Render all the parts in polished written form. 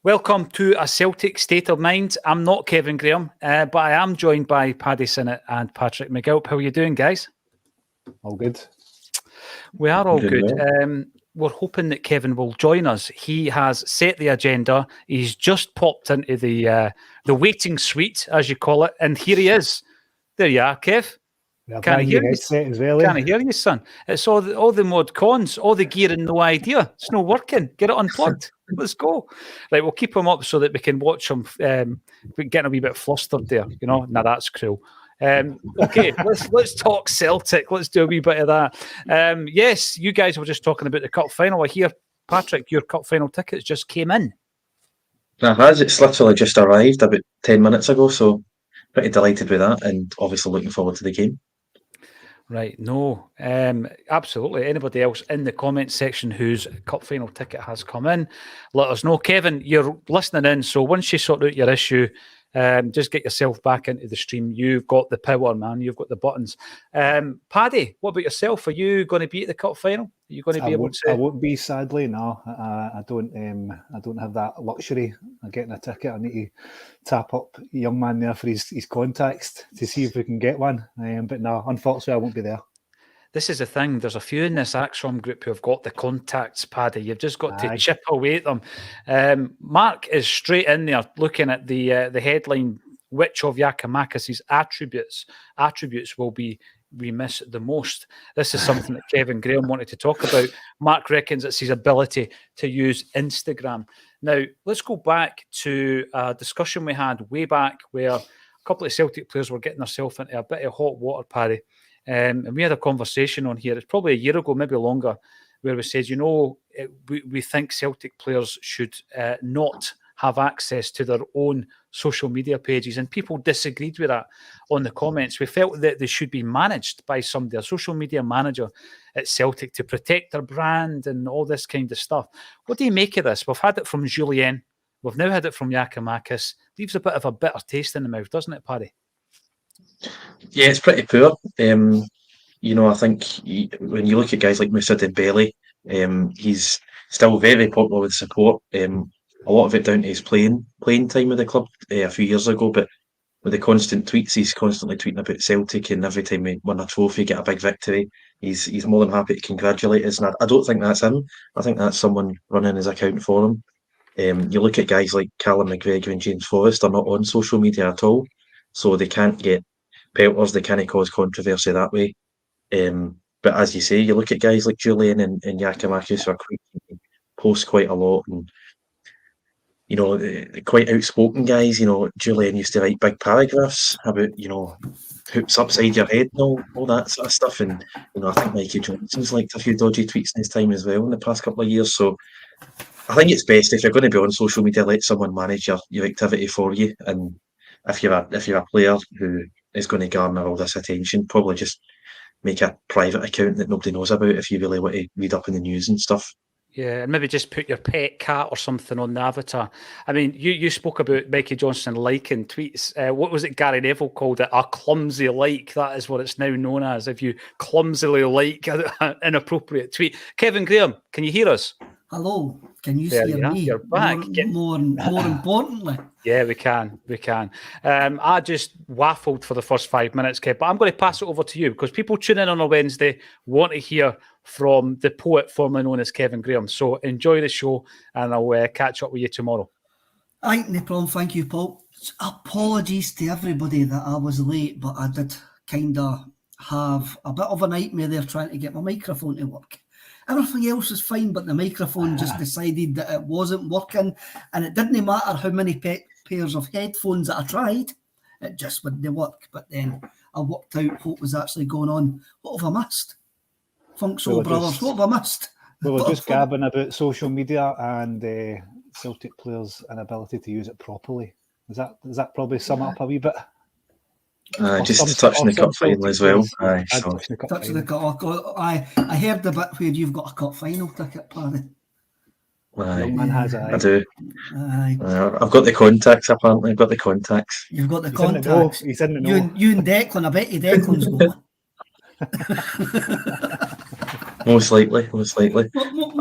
Welcome to a Celtic State of Mind. I'm not Kevin Graham, but I am joined by Paddy Sinnott and Patrick McGill. How are you doing, guys? All good. We are all good. Well. We're hoping that Kevin will join us. He has set the agenda. He's just popped into the waiting suite, as you call it, and here he is. There you are, Kev. Can I hear you? As well, Can I hear you, son? It's all the mod cons, all the gear and no idea. It's not working. Get it unplugged. Let's go. Right, we'll keep him up so that we can watch him getting a wee bit flustered there. You know, now that's cruel. Okay, let's talk Celtic. Let's do a wee bit of that. Yes, you guys were just talking about the cup final. I hear, Patrick, your cup final tickets just came in. It has. It's literally just arrived about 10 minutes ago, so pretty delighted with that and obviously looking forward to the game. Right, no, absolutely. Anybody else in the comments section whose cup final ticket has come in, let us know. Kevin, you're listening in, so once you sort out your issue, just get yourself back into the stream. You've got the power, man. You've got the buttons. Paddy, what about yourself? Are you going to be at the cup final? Are you going to be able to? I won't be, sadly. No, I don't have that luxury of getting a ticket. I need to tap up a young man there for his contacts to see if we can get one. But no, unfortunately, I won't be there. This is the thing. There's a few in this Acsom group who have got the contacts, Paddy. You've just got to chip away at them. Mark is straight in there looking at the headline, which of Giakoumakis' attributes will be we miss the most. This is something that Kevin Graham wanted to talk about. Mark reckons it's his ability to use Instagram. Now, let's go back to a discussion we had way back where a couple of Celtic players were getting themselves into a bit of hot water, Paddy. And we had a conversation on here, it's probably a year ago, maybe longer, where we said, we think Celtic players should not have access to their own social media pages. And people disagreed with that on the comments. We felt that they should be managed by somebody, a social media manager at Celtic, to protect their brand and all this kind of stuff. What do you make of this? We've had it from Julien. We've now had it from Giakoumakis. Leaves a bit of a bitter taste in the mouth, doesn't it, Paddy? Yeah, it's pretty poor. I think when you look at guys like Moussa Dembele, he's still very popular with support. A lot of it down to his playing time with the club a few years ago, but with the constant tweets, he's constantly tweeting about Celtic, and every time we win a trophy, get a big victory, he's more than happy to congratulate us. And I don't think that's him. I think that's someone running his account for him. You look at guys like Callum McGregor and James Forrest, they're not on social media at all, so they can't get pelters, they can't cause controversy that way. But as you say, you look at guys like Julian and Giakoumakis who are post quite a lot, and quite outspoken guys. Julian used to write big paragraphs about hoops upside your head and all that sort of stuff. And I think Mikey Johnson's liked a few dodgy tweets in his time as well in the past couple of years. So I think it's best, if you're going to be on social media, let someone manage your activity for you. And if you're a player who is going to garner all this attention, probably just make a private account that nobody knows about if you really want to read up in the news and stuff. Yeah, and maybe just put your pet cat or something on the avatar. I mean, you spoke about Mikey Johnson liking tweets. What was it Gary Neville called it? A clumsy like. That is what it's now known as, if you clumsily like an inappropriate tweet. Kevin Graham, can you hear us? Hello, can you see me? You're back. More importantly. Yeah, we can. I just waffled for the first 5 minutes, Kev, but I'm going to pass it over to you because people tune in on a Wednesday want to hear from the poet formerly known as Kevin Graham. So enjoy the show and I'll catch up with you tomorrow. No problem. Thank you, Paul. Apologies to everybody that I was late, but I did kind of have a bit of a nightmare there trying to get my microphone to work. Everything else was fine, but the microphone just decided that it wasn't working, and it didn't matter how many pairs of headphones that I tried, it just wouldn't work. But then I worked out what was actually going on. What have I missed? Funk Soul Brothers, what have I missed? We were just gabbing about social media and Celtic players' inability to use it properly. Does that probably sum up a wee bit? Just touching the cup final as well. Touching the cup. I heard the bit where you've got a cup final ticket, Paddy. Young man has it. I do. I've got the contacts, apparently. I've got the contacts. You've got the contacts. He's in the know. You and Declan, I bet you Declan's going. Most likely.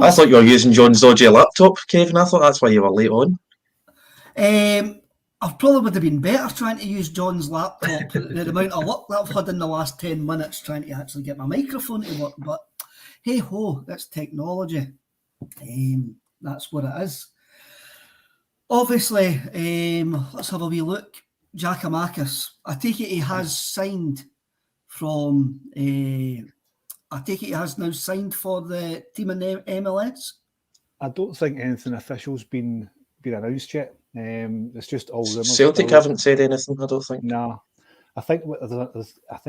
I thought you were using John's dodgy laptop, Kevin. I thought that's why you were late on. I probably would have been better trying to use John's laptop, the amount of luck that I've had in the last 10 minutes trying to actually get my microphone to work. But hey ho, that's technology. That's what it is. Obviously, let's have a wee look. Giakoumakis, I take it he has signed from. I take it he has now signed for the team in the MLS. I don't think anything official's been announced yet. It's just all rumours. Celtic haven't said anything, I don't think. No, I think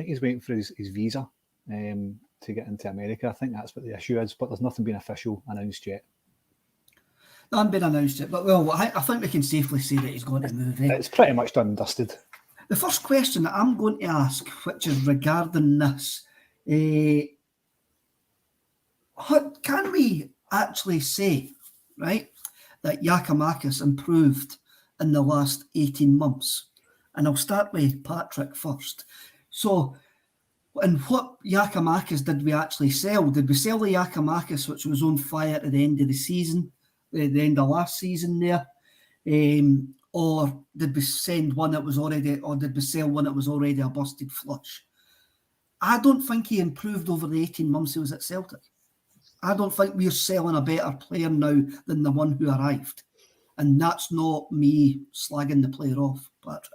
he's waiting for his visa to get into America. I think that's what the issue is, but there's nothing been official announced yet. Nothing been announced yet, but well, I think we can safely say that he's going to move. It's pretty much done and dusted. The first question that I'm going to ask, which is regarding this, can we actually say, right, that Giakoumakis improved in the last 18 months? And I'll start with Patrick first. So, and what Giakoumakis did we actually sell? Did we sell the Giakoumakis which was on fire at the end of the season, the end of last season there? Or did we send one that was already, or did we sell one that was already a busted flush? I don't think he improved over the 18 months he was at Celtic. I don't think we're selling a better player now than the one who arrived. And that's not me slagging the player off, Patrick.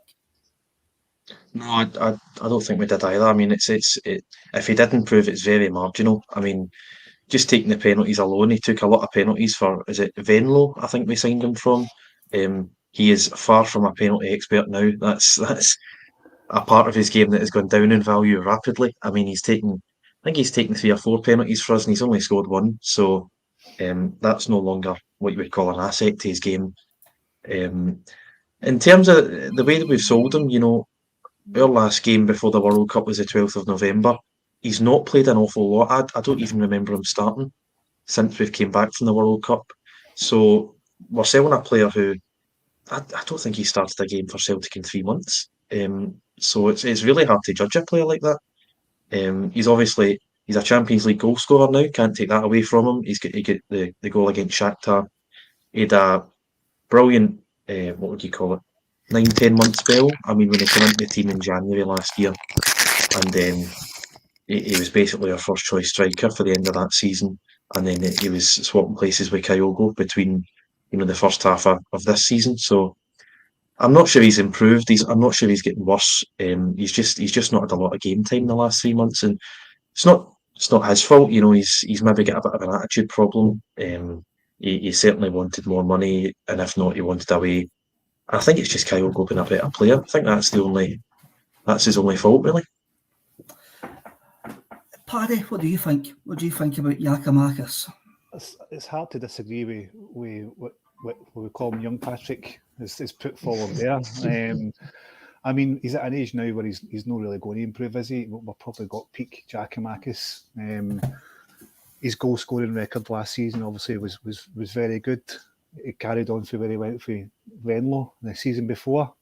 No, I don't think we did either. I mean, if he did improve, it's very marginal. I mean, just taking the penalties alone, he took a lot of penalties for, is it Venlo, I think we signed him from. He is far from a penalty expert now. That's a part of his game that has gone down in value rapidly. I mean, I think he's taken 3 or 4 penalties for us and he's only scored 1. So that's no longer what you would call an asset to his game. In terms of the way that we've sold him, our last game before the World Cup was the 12th of November. He's not played an awful lot. I don't even remember him starting since we've came back from the World Cup. So we're selling a player who I don't think he started a game for Celtic in 3 months. So it's really hard to judge a player like that. He's a Champions League goal scorer now. Can't take that away from him. He got the goal against Shakhtar. He had a brilliant, what would you call it, 9-10 month spell. I mean, when he came into the team in January last year, and then he was basically our first choice striker for the end of that season, and then he was swapping places with Kyogo between the first half of this season. So I'm not sure he's improved. I'm not sure he's getting worse. He's just not had a lot of game time in the last 3 months, and it's not his fault. He's maybe got a bit of an attitude problem. He certainly wanted more money, and if not, he wanted away. I think it's just Kyogo being a better player. I think that's his only fault, really. Paddy, what do you think? What do you think about Giakoumakis? It's hard to disagree with what we call him young Patrick is put forward there. I mean, he's at an age now where he's not really going to improve, is he? We've probably got peak Giakoumakis. His goal scoring record last season obviously was very good. It carried on through where he went for Venlo the season before.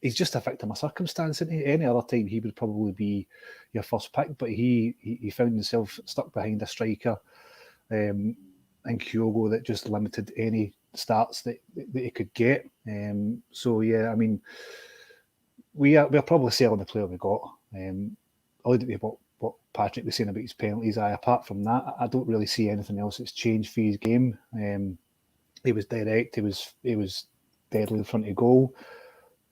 He's just a victim of circumstance, isn't he? Any other time he would probably be your first pick, but he found himself stuck behind a striker and Kyogo that just limited any starts that he could get. So yeah, I mean, we're probably selling the player we got. I looked at what Patrick was saying about his penalties. Apart from that, I don't really see anything else that's changed for his game. He was direct. He was deadly in front of goal.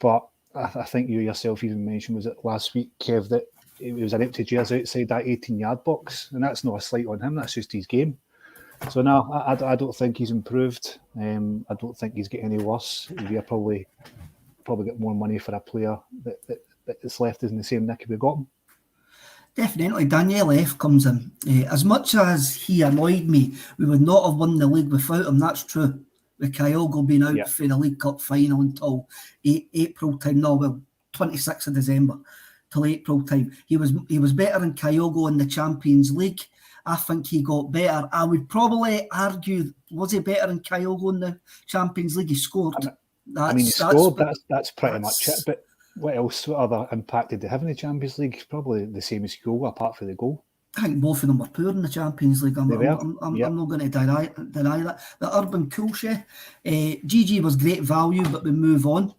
But I think you yourself even mentioned, was it last week, Kev, that it was an empty jersey outside that 18-yard box, and that's not a slight on him. That's just his game. So no, I don't think he's improved. I don't think he's getting any worse. We'll probably get more money for a player that's left us in the same nick we got him. Definitely, Daniel F comes in. As much as he annoyed me, we would not have won the league without him. That's true. With Kyogo being out for the League Cup final until April time. No, well, 26th of December till April time. He was better than Kyogo in the Champions League. I think he got better. I would probably argue, was he better than Kyogo in the Champions League? He scored. He scored. That's pretty much it. But what other impact did they have in the Champions League? Probably the same as Kyogo, apart from the goal. I think both of them were poor in the Champions League. I'm Yep. not going to deny that. The Urban Kulche, GG was great value, but we move on.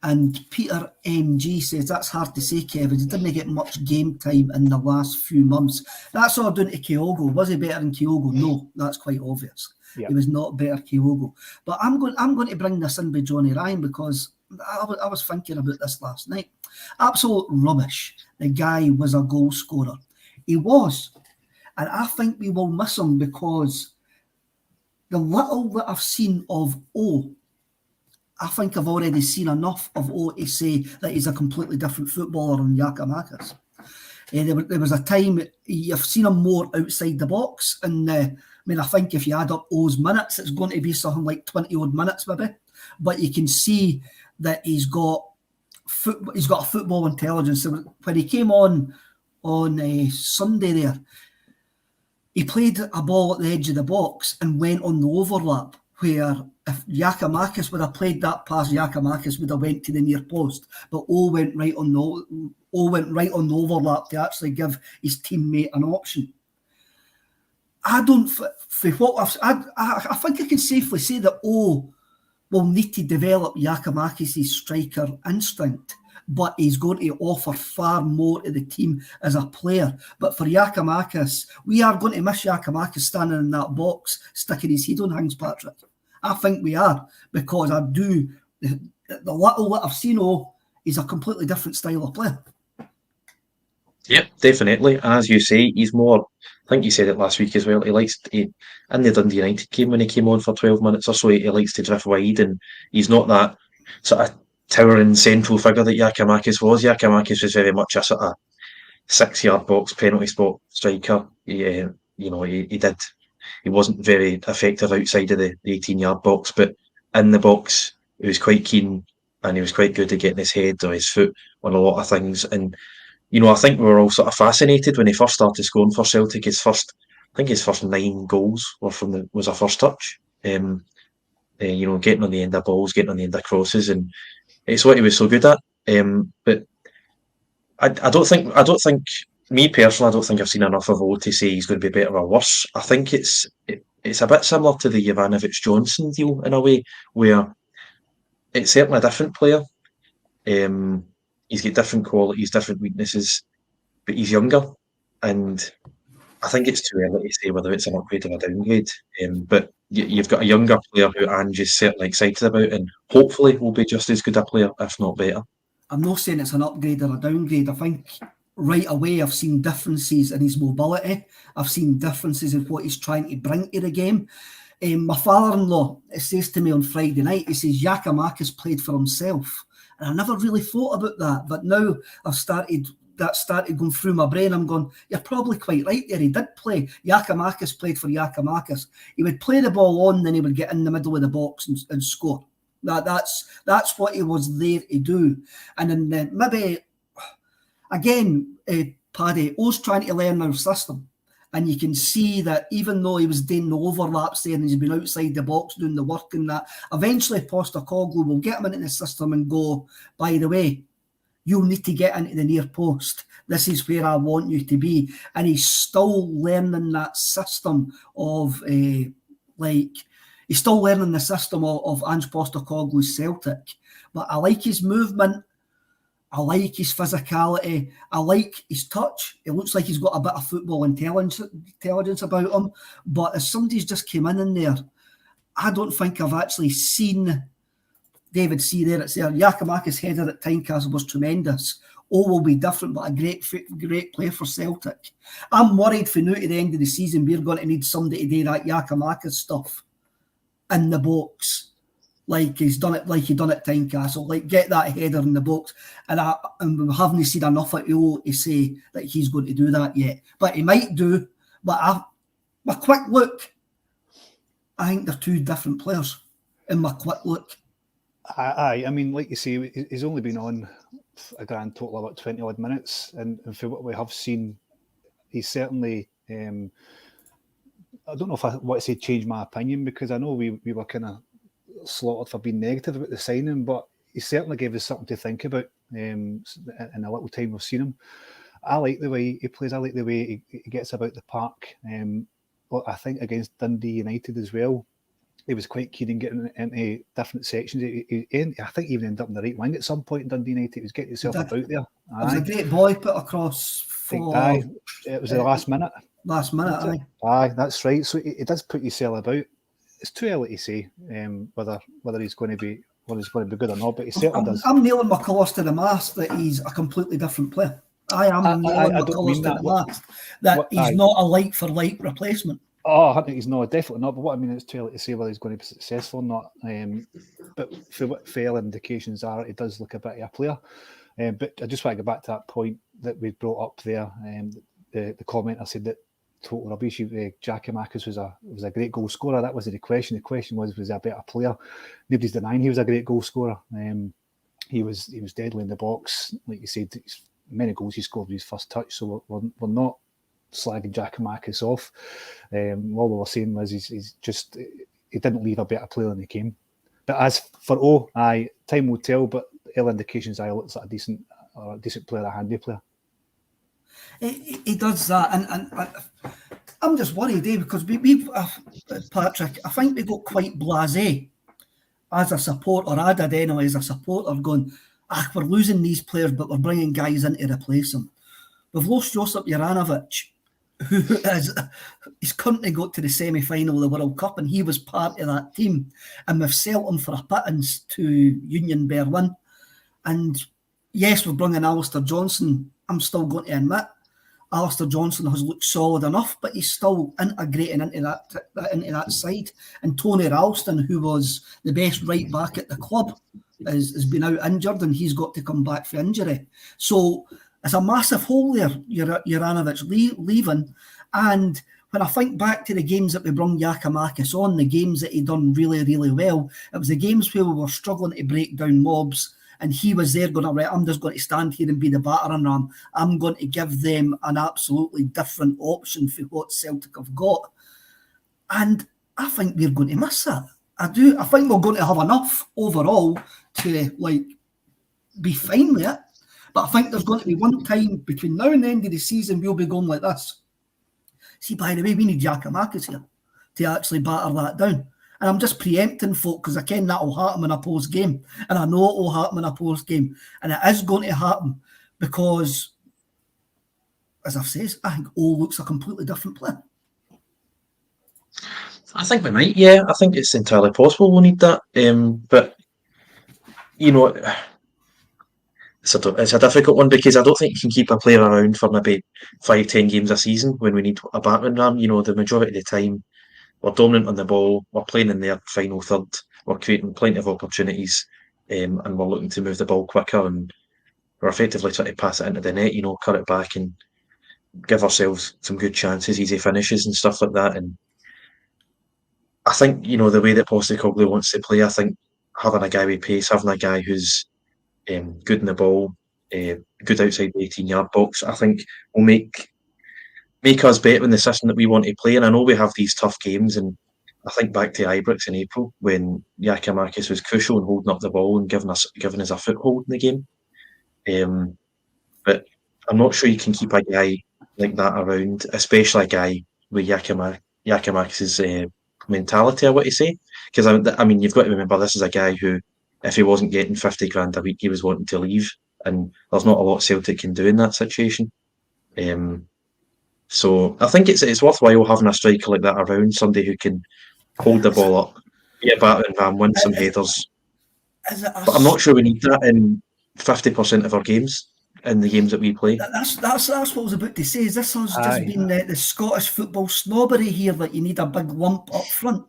And Peter MG says, that's hard to say, Kevin. He didn't get much game time in the last few months. That's all down to Kyogo. Was he better than Kyogo? No, that's quite obvious. Yep. He was not better Kyogo. But I'm going to bring this in by Johnny Ryan because I was thinking about this last night. Absolute rubbish. The guy was a goal scorer. He was. And I think we will miss him because the little that I've seen of I think I've already seen enough of to say that he's a completely different footballer than Giakoumakis. There was a time you've seen him more outside the box, and I think if you add up O's minutes, it's going to be something like 20 odd minutes maybe. But you can see that he's got a football intelligence. So when he came on Sunday there, he played a ball at the edge of the box and went on the overlap, where if Giakoumakis would have played that pass, Giakoumakis would have went to the near post. But O went right on the overlap to actually give his teammate an option. I think I can safely say that O will need to develop Giakoumakis' striker instinct, but he's going to offer far more to the team as a player. But for Giakoumakis, we are going to miss Giakoumakis standing in that box, sticking his head on Hangs Patrick. I think we are, because the little that I've seen, he's a completely different style of player. Yep, definitely. And as you say, he's more, I think you said it last week as well, in the Dundee United game when he came on for 12 minutes or so, he likes to drift wide, and he's not that sort of towering central figure that Giakoumakis was. Giakoumakis was very much a sort of 6-yard box penalty spot striker. He wasn't very effective outside of the 18-yard box, but in the box he was quite keen, and he was quite good at getting his head or his foot on a lot of things. And I think we were all sort of fascinated when he first started scoring for Celtic. His first 9 goals was a first touch. Getting on the end of balls, getting on the end of crosses, and it's what he was so good at. But I don't think me personally, I don't think I've seen enough of O to say he's going to be better or worse. I think it's a bit similar to the Jovanovic-Johnson deal in a way, where it's certainly a different player. He's got different qualities, different weaknesses, but he's younger, and I think it's too early to say whether it's an upgrade or a downgrade. But you've got a younger player who Ange's certainly excited about, and hopefully will be just as good a player, if not better. I'm not saying it's an upgrade or a downgrade. I think right away I've seen differences in his mobility. I've seen differences in what he's trying to bring to the game. My father-in-law says to me on Friday night, he says Giakoumakis played for himself. And I never really thought about that. But now that started going through my brain. I'm going, you're probably quite right there. He did play. Giakoumakis played for Giakoumakis. He would play the ball on, then he would get in the middle of the box and score. That's what he was there to do. And then maybe, again, Paddy, O's trying to learn our system. And you can see that even though he was doing the overlaps there and he's been outside the box doing the work and that, eventually Postecoglou will get him into the system and go, by the way, you'll need to get into the near post. This is where I want you to be. And he's still learning that system of, he's still learning the system of Ange Postecoglou's Celtic. But I like his movement. I like his physicality. I like his touch. It looks like he's got a bit of football intelligence about him. But as somebody's just came in there, I don't think I've actually seen David see there. It's there. Giakoumakis' header at Tynecastle was tremendous. Will be different, but a great player for Celtic. I'm worried for now to the end of the season we're going to need somebody to do that Giakoumakis stuff in the box. Like he done at Tynecastle, like get that header in the box, and we haven't seen enough of it to say that he's going to do that yet. But he might do. But my quick look, I think they're two different players. In my quick look, I mean, like you say, he's only been on a grand total of about 20 odd minutes, and for what we have seen, he's certainly. I don't know if I want to say change my opinion, because I know we were kind of slaughtered for being negative about the signing, but he certainly gave us something to think about in a little time we've seen him. I like the way he plays. I like the way he gets about the park. Well, I think against Dundee United as well, he was quite keen in getting into different sections. I think he even ended up in the right wing at some point in Dundee United. He was getting himself about there. It was a great boy put across for... Aye, it was the last minute. Last minute, aye. Aye, that's right. So he does put yourself about. It's too early to say whether he's going to be good or not, but he certainly does. I'm nailing my colours to the mast that he's a completely different player. I am nailing my colours to the mast that he's not a like-for-like replacement. Oh, I think he's not, definitely not. But what I mean, it's too early to say whether he's going to be successful or not. But for what fair indications are, he does look a bit of a player. But I just want to go back to that point that we brought up there. The commenter said that total rubbish. Giakoumakis was a great goal scorer. That wasn't the question. The question was he a better player? Nobody's denying he was a great goal scorer. He was deadly in the box, like you said. Many goals he scored with his first touch. So we're not slagging Giakoumakis off. All we were saying was he didn't leave a better player than he came. But as for time will tell. But early indications, looks like a decent player, a handy player. He does that, and I'm just worried, because we Patrick, I think we got quite blasé as a supporter. I did anyway, as a supporter, going, we're losing these players, but we're bringing guys in to replace them. We've lost Josip Juranovic, who his country got to the semi-final of the World Cup, and he was part of that team, and we've sold him for a pittance to Union Berlin. And yes, we're bringing Alistair Johnson. I'm still going to admit, Alistair Johnson has looked solid enough, but he's still integrating into that side. And Tony Ralston, who was the best right back at the club, has been out injured, and he's got to come back for injury. So it's a massive hole there, Juranovic leaving. And when I think back to the games that we brought Giakoumakis on, the games that he done really, really well, it was the games where we were struggling to break down mobs. And he was there going, right, I'm just going to stand here and be the battering ram. I'm going to give them an absolutely different option for what Celtic have got. And I think we're going to miss that. I do. I think we're going to have enough overall to be fine with it. But I think there's going to be one time between now and the end of the season we'll be going like this. See, by the way, we need Giakoumakis here to actually batter that down. And I'm just preempting folk because I ken that will happen in a post game. And I know it will happen in a post game. And it is going to happen because, as I've said, I think O looks a completely different player. I think we might, yeah. I think it's entirely possible we'll need that. But, it's a difficult one because I don't think you can keep a player around for maybe 5-10 games a season when we need a battering ram. The majority of the time, we're dominant on the ball, we're playing in their final third, we're creating plenty of opportunities, and we're looking to move the ball quicker, and we're effectively trying to pass it into the net, cut it back and give ourselves some good chances, easy finishes and stuff like that. And I think, the way that Postecoglou wants to play, I think having a guy with pace, having a guy who's good in the ball, good outside the 18-yard box, I think will make us better in the system that we want to play. And I know we have these tough games, and I think back to Ibrox in April when Giakoumakis was crucial in holding up the ball and giving us a foothold in the game. But I'm not sure you can keep a guy like that around, especially a guy with Giakoumakis' mentality, I want to say. Because, I mean, you've got to remember, this is a guy who, if he wasn't getting 50 grand a week, he was wanting to leave. And there's not a lot Celtic can do in that situation. So I think it's worthwhile having a striker like that around, somebody who can hold the ball up, be a battering ram, win some headers. But I'm not sure we need that in 50% of our games, in the games that we play. That's what I was about to say. Is this has just been the Scottish football snobbery here, that you need a big lump up front,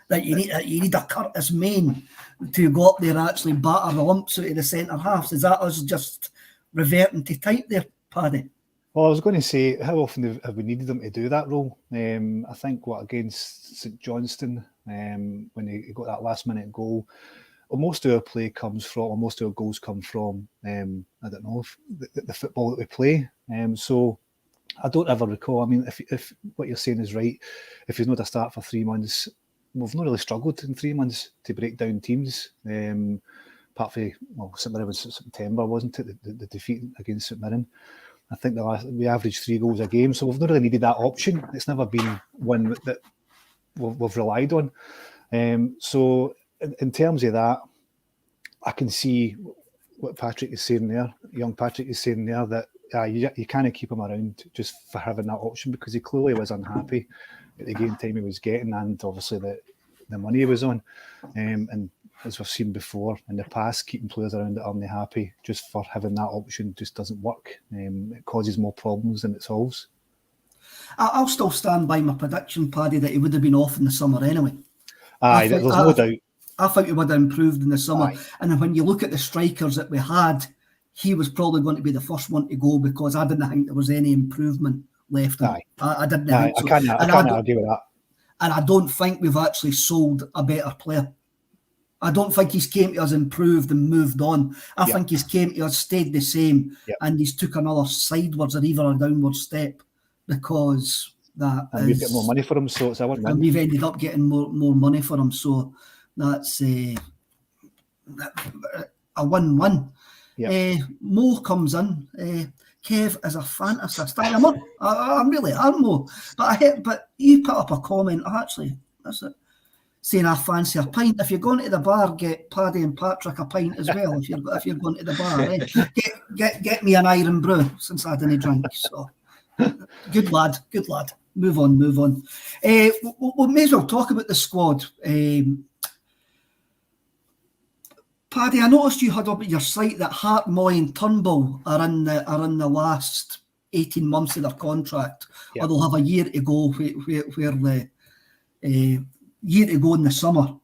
that you need a Curtis Main to go up there and actually batter the lumps out of the centre halves? Is that us just reverting to type there, Paddy? Well, I was going to say, how often have we needed them to do that role? I think against St Johnstone, when he got that last-minute goal, most of our play comes from, or most of our goals come from, I don't know, the football that we play. So I don't ever recall. I mean, if what you're saying is right, if he's not a start for 3 months, we've not really struggled in 3 months to break down teams. Apart from, St Mirren was September, wasn't it? The defeat against St Mirren. I think we averaged 3 goals a game, so we've not really needed that option. It's never been one that we've relied on. So in terms of that, I can see what Patrick is saying there, young Patrick is saying there, that you can't keep him around just for having that option, because he clearly was unhappy at the game time he was getting, and obviously the money he was on. And as we've seen before in the past, keeping players around that aren't happy just for having that option just doesn't work. It causes more problems than it solves. I'll still stand by my prediction, Paddy, that he would have been off in the summer anyway. There's no doubt. I think he would have improved in the summer. Aye. And when you look at the strikers that we had, he was probably going to be the first one to go, because I didn't think there was any improvement left in him. I didn't think so. I can't argue with that. And I don't think we've actually sold a better player. I don't think he's came to us improved and moved on. I think he's came to us, stayed the same, and he's took another sidewards or even a downward step, because we've got more money for him, so it's a win-win. And we've ended up getting more money for him, so that's a win-win. Mo comes in. Kev is a fantasist. I'm really Mo. But you put up a comment, actually, that's it, saying I fancy a pint. If you're going to the bar, get Paddy and Patrick a pint as well. If you're going to the bar, get me an iron brew, since I didn't drink. So good lad. Move on. We may as well talk about the squad. Paddy, I noticed you had up at your site that Hart, Moy and Turnbull are in the last 18 months of their contract, or they'll have a year to go where the year to go in the summer.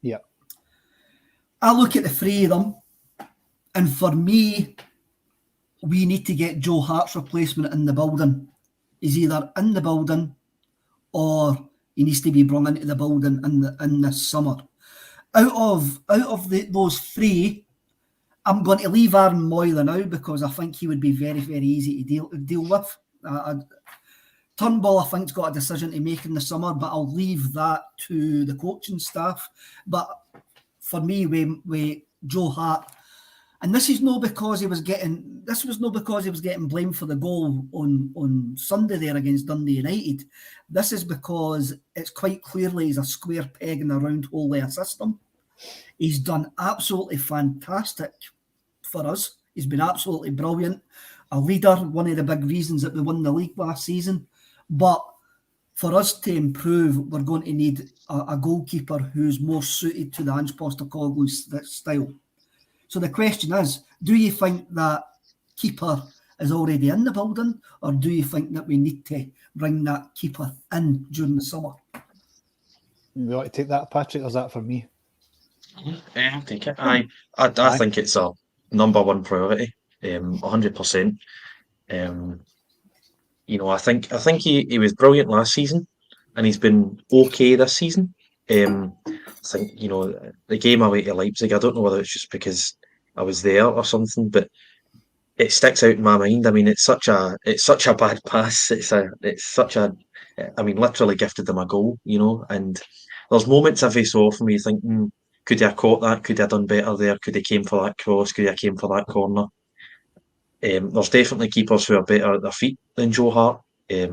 Yeah. I look at the 3 of them, and for me, we need to get Joe Hart's replacement in the building. He's either in the building or he needs to be brought into the building in this summer. Out of those 3, I'm going to leave Aaron Moylan out, because I think he would be very, very easy to deal with. Turnbull, I think, has got a decision to make in the summer, but I'll leave that to the coaching staff. But for me, with Joe Hart, and this was not because he was getting blamed for the goal on Sunday there against Dundee United. This is because it's quite clearly he's a square peg in a round hole of a system. He's done absolutely fantastic for us. He's been absolutely brilliant. A leader, one of the big reasons that we won the league last season. But for us to improve, we're going to need a goalkeeper who's more suited to the Ange Postecoglou's style. So the question is, do you think that keeper is already in the building, or do you think that we need to bring that keeper in during the summer? You want to take that, Patrick, or is that for me? I'll take it. I think it's a number one priority, 100%. I think he was brilliant last season, and he's been okay this season. I think the game away to Leipzig, I don't know whether it's just because I was there or something, but it sticks out in my mind. I mean, it's such a bad pass. Literally gifted them a goal, and there's moments every so often where you think, could he have caught that? Could he have done better there? Could he came for that cross? Could he have came for that corner? There's definitely keepers who are better at their feet than Joe Hart. I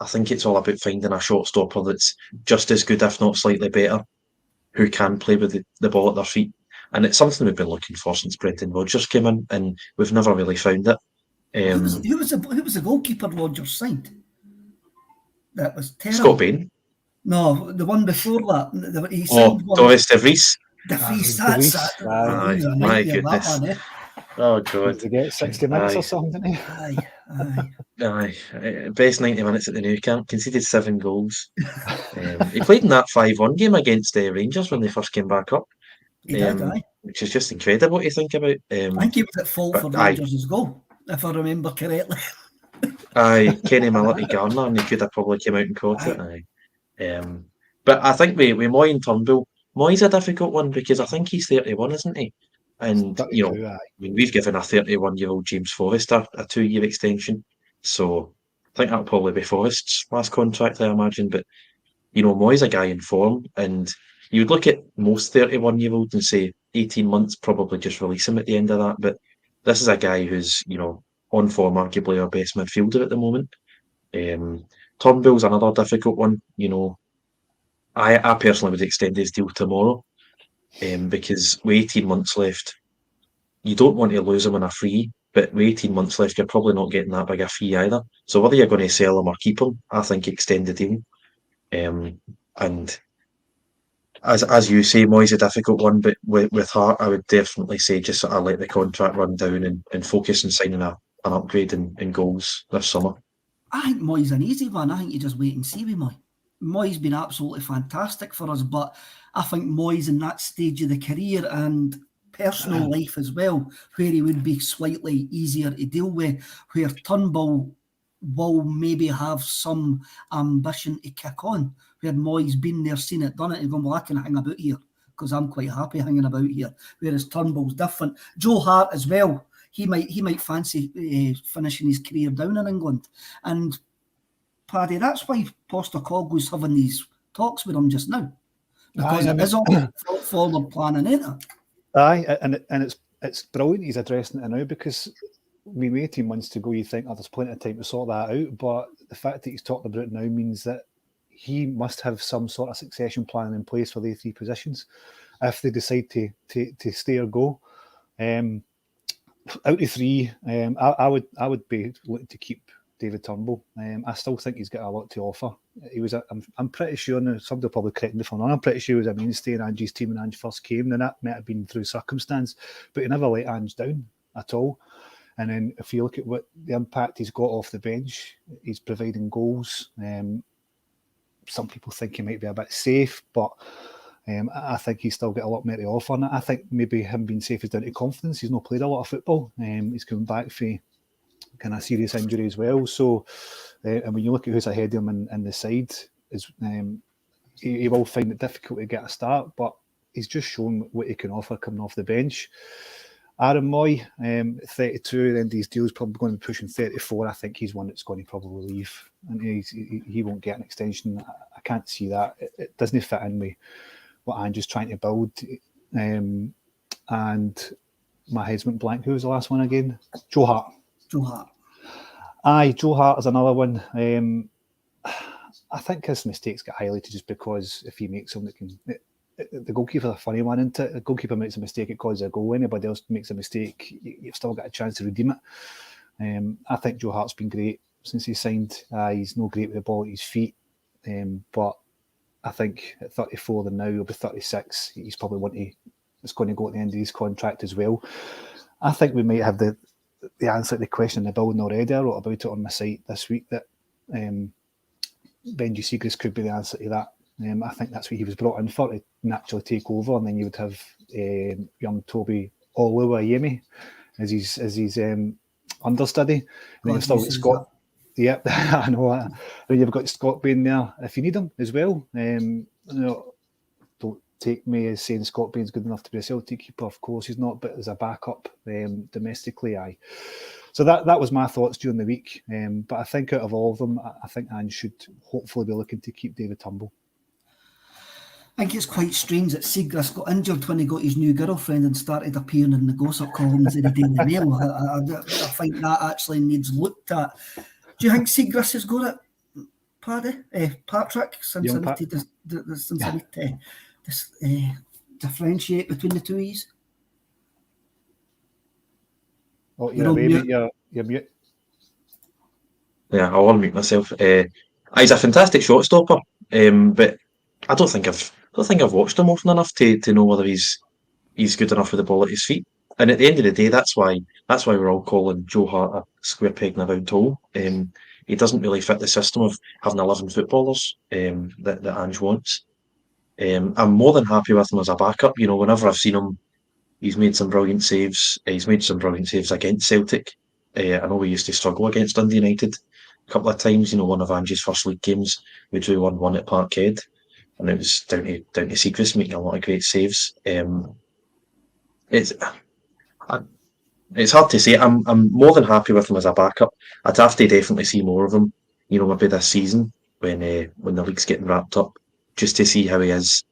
think it's all about finding a shot stopper that's just as good, if not slightly better, who can play with the ball at their feet. And it's something we've been looking for since Brendan Rodgers came in, and we've never really found it. Who was the goalkeeper Rodgers signed? That was terrible. Scott Bain. No, the one before that. He signed Doris De Vries. De Vries, that's that. My goodness. Oh, God. To get 60 minutes or something, didn't he? Aye. Best 90 minutes at the Nou Camp. Conceded 7 goals. He played in that 5-1 game against the Rangers when they first came back up. He did, aye. Which is just incredible to think about. I think he was at fault for Rangers' goal, if I remember correctly. Aye, Kenny Malletty Garner, and he could have probably came out and caught it. Aye. But I think with Moy and Turnbull, Moy's a difficult one because I think he's 31, isn't he? And, we've given a 31-year-old James Forrest a 2-year extension. So I think that'll probably be Forrest's last contract, I imagine. But, Moy's a guy in form, and you would look at most 31-year-olds and say 18 months, probably just release him at the end of that. But this is a guy who's, on form, arguably our best midfielder at the moment. Turnbull's another difficult one. I personally would extend his deal tomorrow, because with 18 months left, you don't want to lose him on a free, but with 18 months left, you're probably not getting that big a fee either. So whether you're going to sell him or keep him, I think extend the deal. And as you say, Moyes a difficult one, but with Hart, I would definitely say just sort of let the contract run down and focus on signing an upgrade in goals this summer. I think Moyes an easy one. I think you just wait and see with Moy. Moy's been absolutely fantastic for us, but I think Moy's in that stage of the career and personal life as well, where he would be slightly easier to deal with, where Turnbull will maybe have some ambition to kick on, where Moy's been there, seen it, done it, and gone, well, I can hang about here because I'm quite happy hanging about here, whereas Turnbull's different. Joe Hart as well, he might fancy finishing his career down in England. And Paddy, that's why Postecoglou's having these talks with him just now, because it is all forward planning, ain't it? Aye, and it's brilliant he's addressing it now, because we wait 18 months to go, you think, there's plenty of time to sort that out, but the fact that he's talking about it now means that he must have some sort of succession plan in place for the three positions if they decide to stay or go. Out of three, I would be looking to keep David Turnbull. I still think he's got a lot to offer. He was, I'm pretty sure, now somebody will probably correct me if I'm wrong, I'm pretty sure he was a mainstay in Angie's team when Ange first came, and that might have been through circumstance, but he never let Ange down at all. And then if you look at what the impact he's got off the bench, he's providing goals. Some people think he might be a bit safe, but I think he's still got a lot more to offer. And I think maybe him being safe is down to confidence. He's not played a lot of football. He's coming back from kind of serious injury as well. So, and when you look at who's ahead of him in the side, he will find it difficult to get a start, but he's just shown what he can offer coming off the bench. Aaron Moy, 32, then his deal's probably going to be pushing 34. I think he's one that's going to probably leave, and he won't get an extension. I can't see that. It doesn't fit in with what Andrew's trying to build. And my head's went blank. Who was the last one again? Joe Hart. Joe Hart. Aye, Joe Hart is another one. I think his mistakes get highlighted just because if he makes them, the goalkeeper's a funny one, isn't it? The goalkeeper makes a mistake, it causes a goal. Anybody else makes a mistake, you've still got a chance to redeem it. I think Joe Hart's been great since he signed. He's no great with the ball at his feet, but I think at 34 than now, he'll be 36. He's probably it's going to go at the end of his contract as well. I think we might have the answer to the question in the building already. I wrote about it on my site this week that Benji Siegrist could be the answer to that. I think that's what he was brought in for, to naturally take over, and then you would have young Toby Oluwayemi as his understudy. And then you've still got Scott. Yep, I know. And then you've got Scott Bain there if you need him as well. Don't take me as saying Scott Bain's good enough to be a Celtic keeper. Of course he's not, but as a backup domestically, aye. So that was my thoughts during the week. But I think out of all of them, I think Ange should hopefully be looking to keep David Turnbull. I think it's quite strange that Siegrist got injured when he got his new girlfriend and started appearing in the gossip columns of the Daily Mail. I think that actually needs looked at. Do you think Siegrist has got it, Patrick? Since I need to differentiate between the two E's. Oh, you're mute. Yeah, I'll unmute myself. He's a fantastic shot stopper, but I don't think I've watched him often enough to know whether he's good enough with the ball at his feet. And at the end of the day, that's why we're all calling Joe Hart a square peg in a round hole. He doesn't really fit the system of having 11 footballers that Ange wants. I'm more than happy with him as a backup. Whenever I've seen him, he's made some brilliant saves. He's made some brilliant saves against Celtic. I know we used to struggle against Dundee United a couple of times. One of Ange's first league games, we drew 1-1 at Parkhead. And it was down to Siegrist making a lot of great saves. It's hard to say. I'm more than happy with him as a backup. I'd have to definitely see more of him. Maybe this season when the league's getting wrapped up, just to see how he is.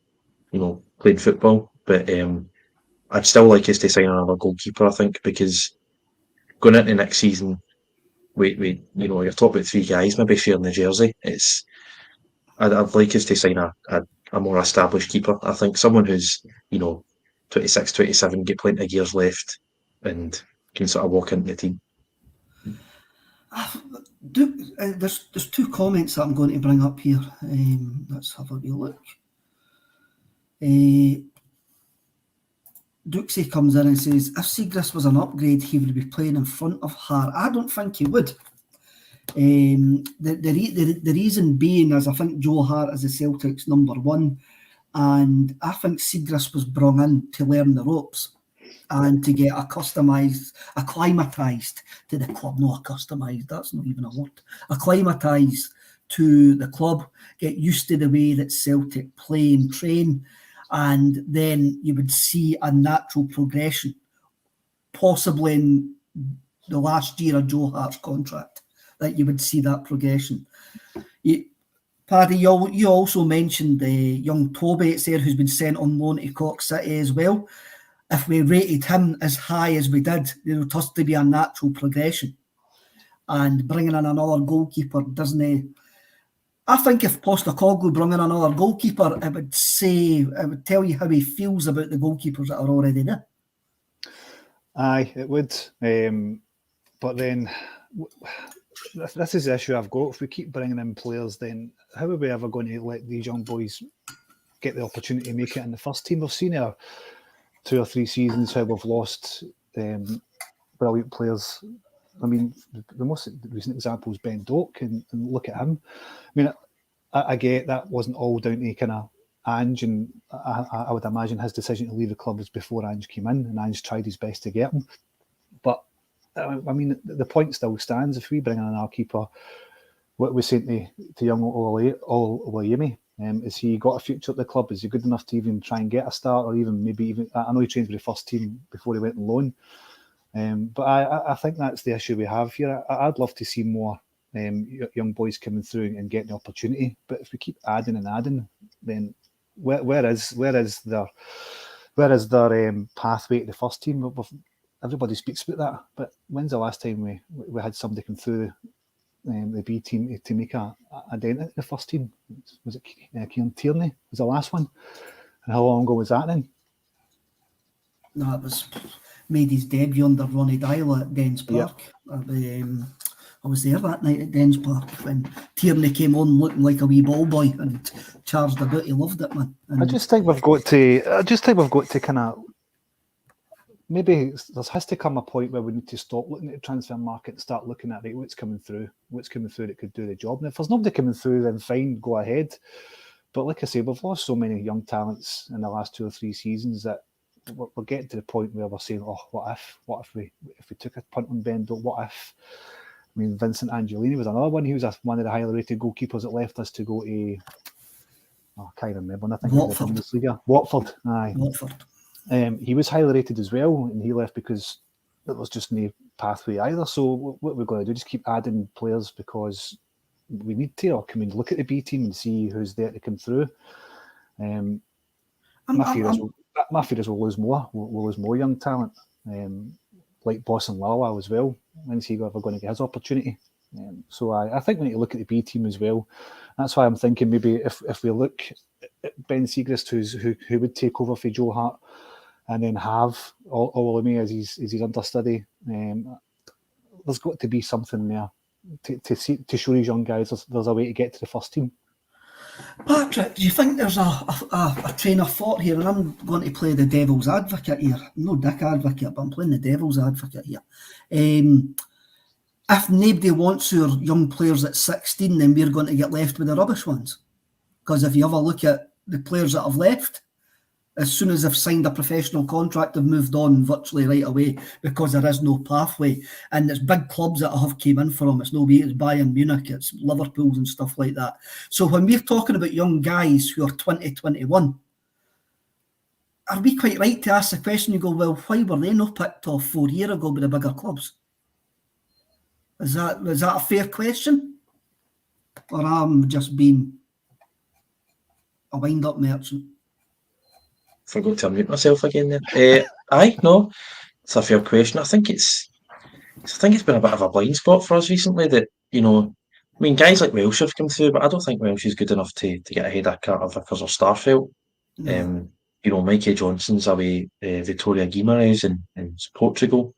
Playing football. But I'd still like us to sign another goalkeeper. I think because going into next season, we you're talking about 3 guys maybe sharing the jersey. I'd like us to sign a more established keeper. I think someone who's 26, 27, get plenty of years left, and can sort of walk into the team. There's 2 comments that I'm going to bring up here. Let's have a wee look. Dukesy comes in and says, if Siegrist was an upgrade, he would be playing in front of Hart. I don't think he would. The reason being is I think Joe Hart is the Celtic's number 1, and I think Siegrist was brought in to learn the ropes and to get acclimatised to the club. No, accustomised, that's not even a word. Acclimatised to the club, get used to the way that Celtic play and train, and then you would see a natural progression, possibly in the last year of Joe Hart's contract, that you would see that progression. Paddy, you also mentioned the young Toby there, who's been sent on loan to Cork City as well. If we rated him as high as we did, there would have to be a natural progression. And bringing in another goalkeeper doesn't... I think if Postecoglou brought in another goalkeeper, it would tell you how he feels about the goalkeepers that are already there. Aye, it would. But then, this is the issue I've got. If we keep bringing in players, then how are we ever going to let these young boys get the opportunity to make it in the first team? We've seen our 2 or 3 seasons how we've lost brilliant players. I mean, the most recent example is Ben Doak, and look at him. I mean, I get that wasn't all down to kind of Ange, and I would imagine his decision to leave the club was before Ange came in, and Ange tried his best to get him. But, I mean, the point still stands. If we bring in an keeper, what we're saying to young Olayemi, has he got a future at the club? Is he good enough to even try and get a start, or even I know he trained with the first team before he went on loan. But I think that's the issue we have here. I'd love to see more young boys coming through and getting the opportunity. But if we keep adding and adding, then where is their pathway to the first team? Everybody speaks about that. But when's the last time we had somebody come through the B team to make a dent at the first team? Was it Kieran Tierney? Was the last one? And how long ago was that then? No, it was... made his debut under Ronnie Dyler at Dens Park. Yep. I was there that night at Dens Park when Tierney came on looking like a wee ball boy and charged about. He loved it, man. And I just think we've got to kind of, maybe there has to come a point where we need to stop looking at the transfer market and start looking at what's coming through that could do the job. And if there's nobody coming through, then fine, go ahead. But like I say, we've lost so many young talents in the last 2 or 3 seasons that we're getting to the point where we're saying, "Oh, what if we took a punt on Bendo? What if?" I mean, Vincent Angelini was another one. He was one of the highly rated goalkeepers that left us to go to. I can't remember. I think Watford. Aye. Watford. He was highly rated as well, and he left because there was just no pathway either. So what we're going to do is just keep adding players because we need to, or come and look at the B team and see who's there to come through. My fear is we'll lose more. We'll lose more young talent, like Boston Lala as well. When's he ever going to get his opportunity? So I think we need to look at the B team as well. That's why I'm thinking maybe if we look at Ben Siegrist, who would take over for Joe Hart, and then have Olame as his understudy. There's got to be something there to show these young guys there's a way to get to the first team. Patrick, do you think there's a train of thought here? And I'm going to play the devil's advocate here. I'm no dick advocate, but I'm playing the devil's advocate here. If nobody wants our young players at 16, then we're going to get left with the rubbish ones. Because if you have a look at the players that have left, as soon as they've signed a professional contract, they've moved on virtually right away because there is no pathway. And it's big clubs that have came in for them. It's Bayern Munich, it's Liverpool's and stuff like that. So when we're talking about young guys who are 20, 21, are we quite right to ask the question? You go, well, why were they not picked off 4 years ago by the bigger clubs? Is that a fair question? Or I'm just being a wind-up merchant? Forgot to unmute myself again there. No, it's a fair question. I think it's I think it's been a bit of a blind spot for us recently that, guys like Welsh have come through, but I don't think Welsh is good enough to get ahead of Carter Vickers or Starfelt. No. Mikey Johnson's away, Victoria Guimarães in Portugal.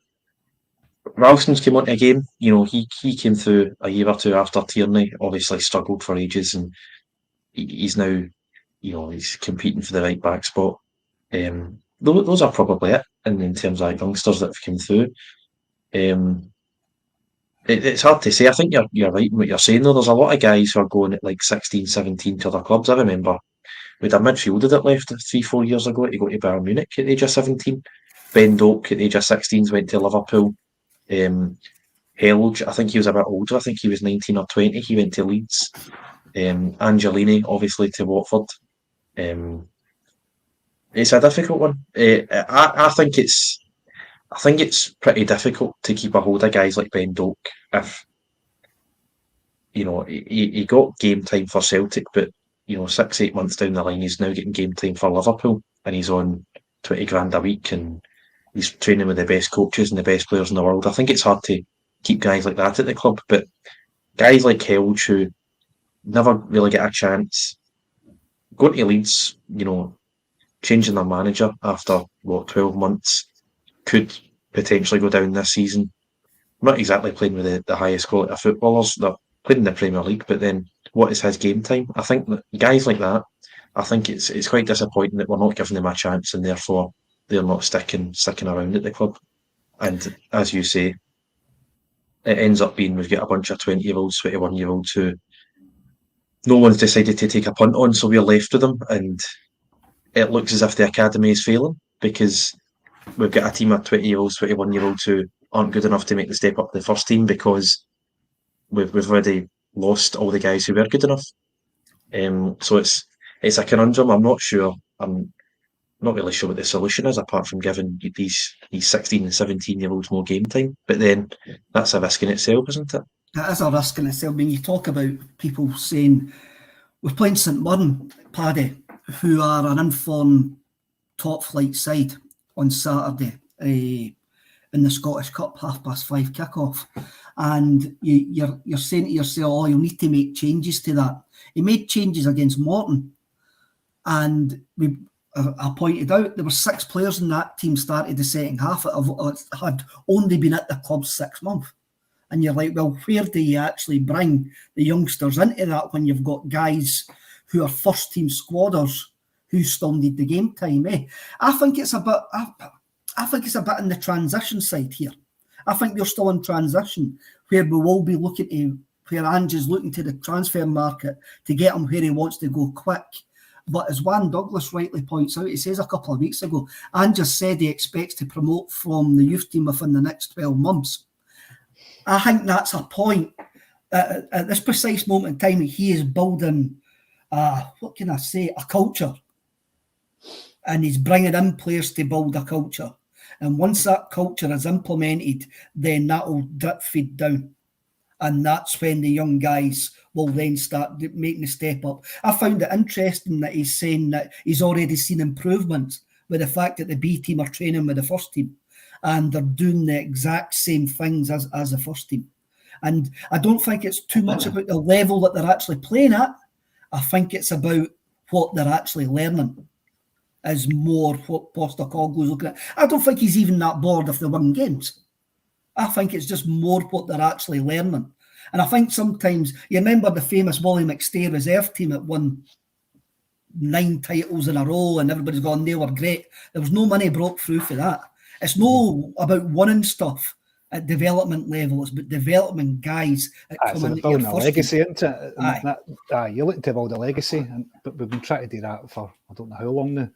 Ralston's came onto a game, he came through a year or two after Tierney, obviously struggled for ages, and he's now, he's competing for the right back spot. Those are probably it in terms of youngsters that have come through. It's hard to say. I think you're right in what you're saying though. There's a lot of guys who are going at like 16, 17 to other clubs. I remember we had a midfielder that left 3, 4 years ago to go to Bayern Munich at the age of 17. Ben Doak at the age of 16 went to Liverpool. Helge, I think he was a bit older. I think he was 19 or 20. He went to Leeds. Angelini, obviously, to Watford. It's a difficult one. I think it's pretty difficult to keep a hold of guys like Ben Doak if he got game time for Celtic, but 6, 8 months down the line, he's now getting game time for Liverpool, and he's on 20 grand a week, and he's training with the best coaches and the best players in the world. I think it's hard to keep guys like that at the club, but guys like Helge who never really get a chance, going to Leeds, changing their manager after 12 months, could potentially go down this season. Not exactly playing with the highest quality of footballers. They're playing in the Premier League, but then what is his game time? I think that guys like that, I think it's quite disappointing that we're not giving them a chance, and therefore they're not sticking around at the club. And as you say, it ends up being we've got a bunch of 20-year-olds, 21-year-olds who no one's decided to take a punt on, so we're left with them, and it looks as if the academy is failing because we've got a team of 20-year-olds, 21-year-olds who aren't good enough to make the step up to the first team because we've already lost all the guys who were good enough. So it's a conundrum. I'm not sure. I'm not really sure what the solution is apart from giving these 16 and 17-year-olds more game time. But then that's a risk in itself, isn't it? That is a risk in itself. I mean, you talk about people saying we're playing St Mirren, Paddy, who are an informed top flight side on Saturday in the Scottish Cup 5:30 kickoff, and you're saying to yourself, "Oh, you'll need to make changes to that." He made changes against Morton, and I pointed out there were 6 players in that team started the second half that had only been at the club 6 months. And you're like, well, where do you actually bring the youngsters into that when you've got guys who are first team squadders who still need the game time? I think it's a bit in the transition side here. I think we're still in transition where we will be looking to where Ange is looking to the transfer market to get him where he wants to go quick. But as Juan Douglas rightly points out, he says a couple of weeks ago, Ange just said he expects to promote from the youth team within the next 12 months. I think that's a point. At this precise moment in time, he is building, a culture. And he's bringing in players to build a culture. And once that culture is implemented, then that will drip feed down. And that's when the young guys will then start making the step up. I found it interesting that he's saying that he's already seen improvements with the fact that the B team are training with the first team. And they're doing the exact same things as the first team. And I don't think it's too much about the level that they're actually playing at. I think it's about what they're actually learning is more what Postecoglou's looking at. I don't think he's even that bored if they win games. I think it's just more what they're actually learning. And I think sometimes, you remember the famous Wally McStay reserve team that won 9 titles in a row and everybody's gone, they were great. There was no money broke through for that. It's no about winning stuff at development level. It's about developing guys that come in. Building a legacy, isn't it? You're looking to build a legacy, but we've been trying to do that for I don't know how long now.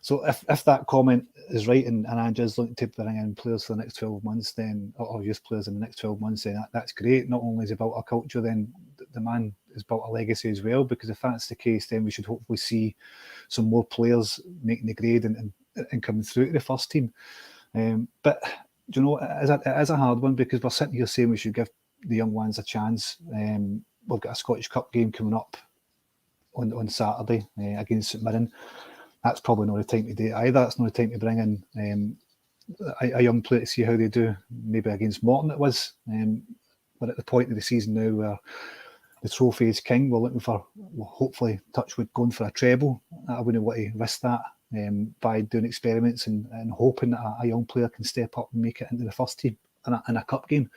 So if that comment is right and Ange is looking to bring in players for the next 12 months, then or youth players in the next 12 months, then that's great. Not only has he built a culture, then the man has built a legacy as well. Because if that's the case, then we should hopefully see some more players making the grade and coming through to the first team. But do you know, it is a hard one because we're sitting here saying we should give the young ones a chance. We've got a Scottish Cup game coming up on Saturday against St Mirren. That's probably not the time to do it either. That's not the time to bring in a young player to see how they do. Maybe against Morton it was. We're at the point of the season now where the trophy is king. We're looking for, hopefully, touchwood, going for a treble. I wouldn't want to risk that by doing experiments and hoping that a young player can step up and make it into the first team in a cup game.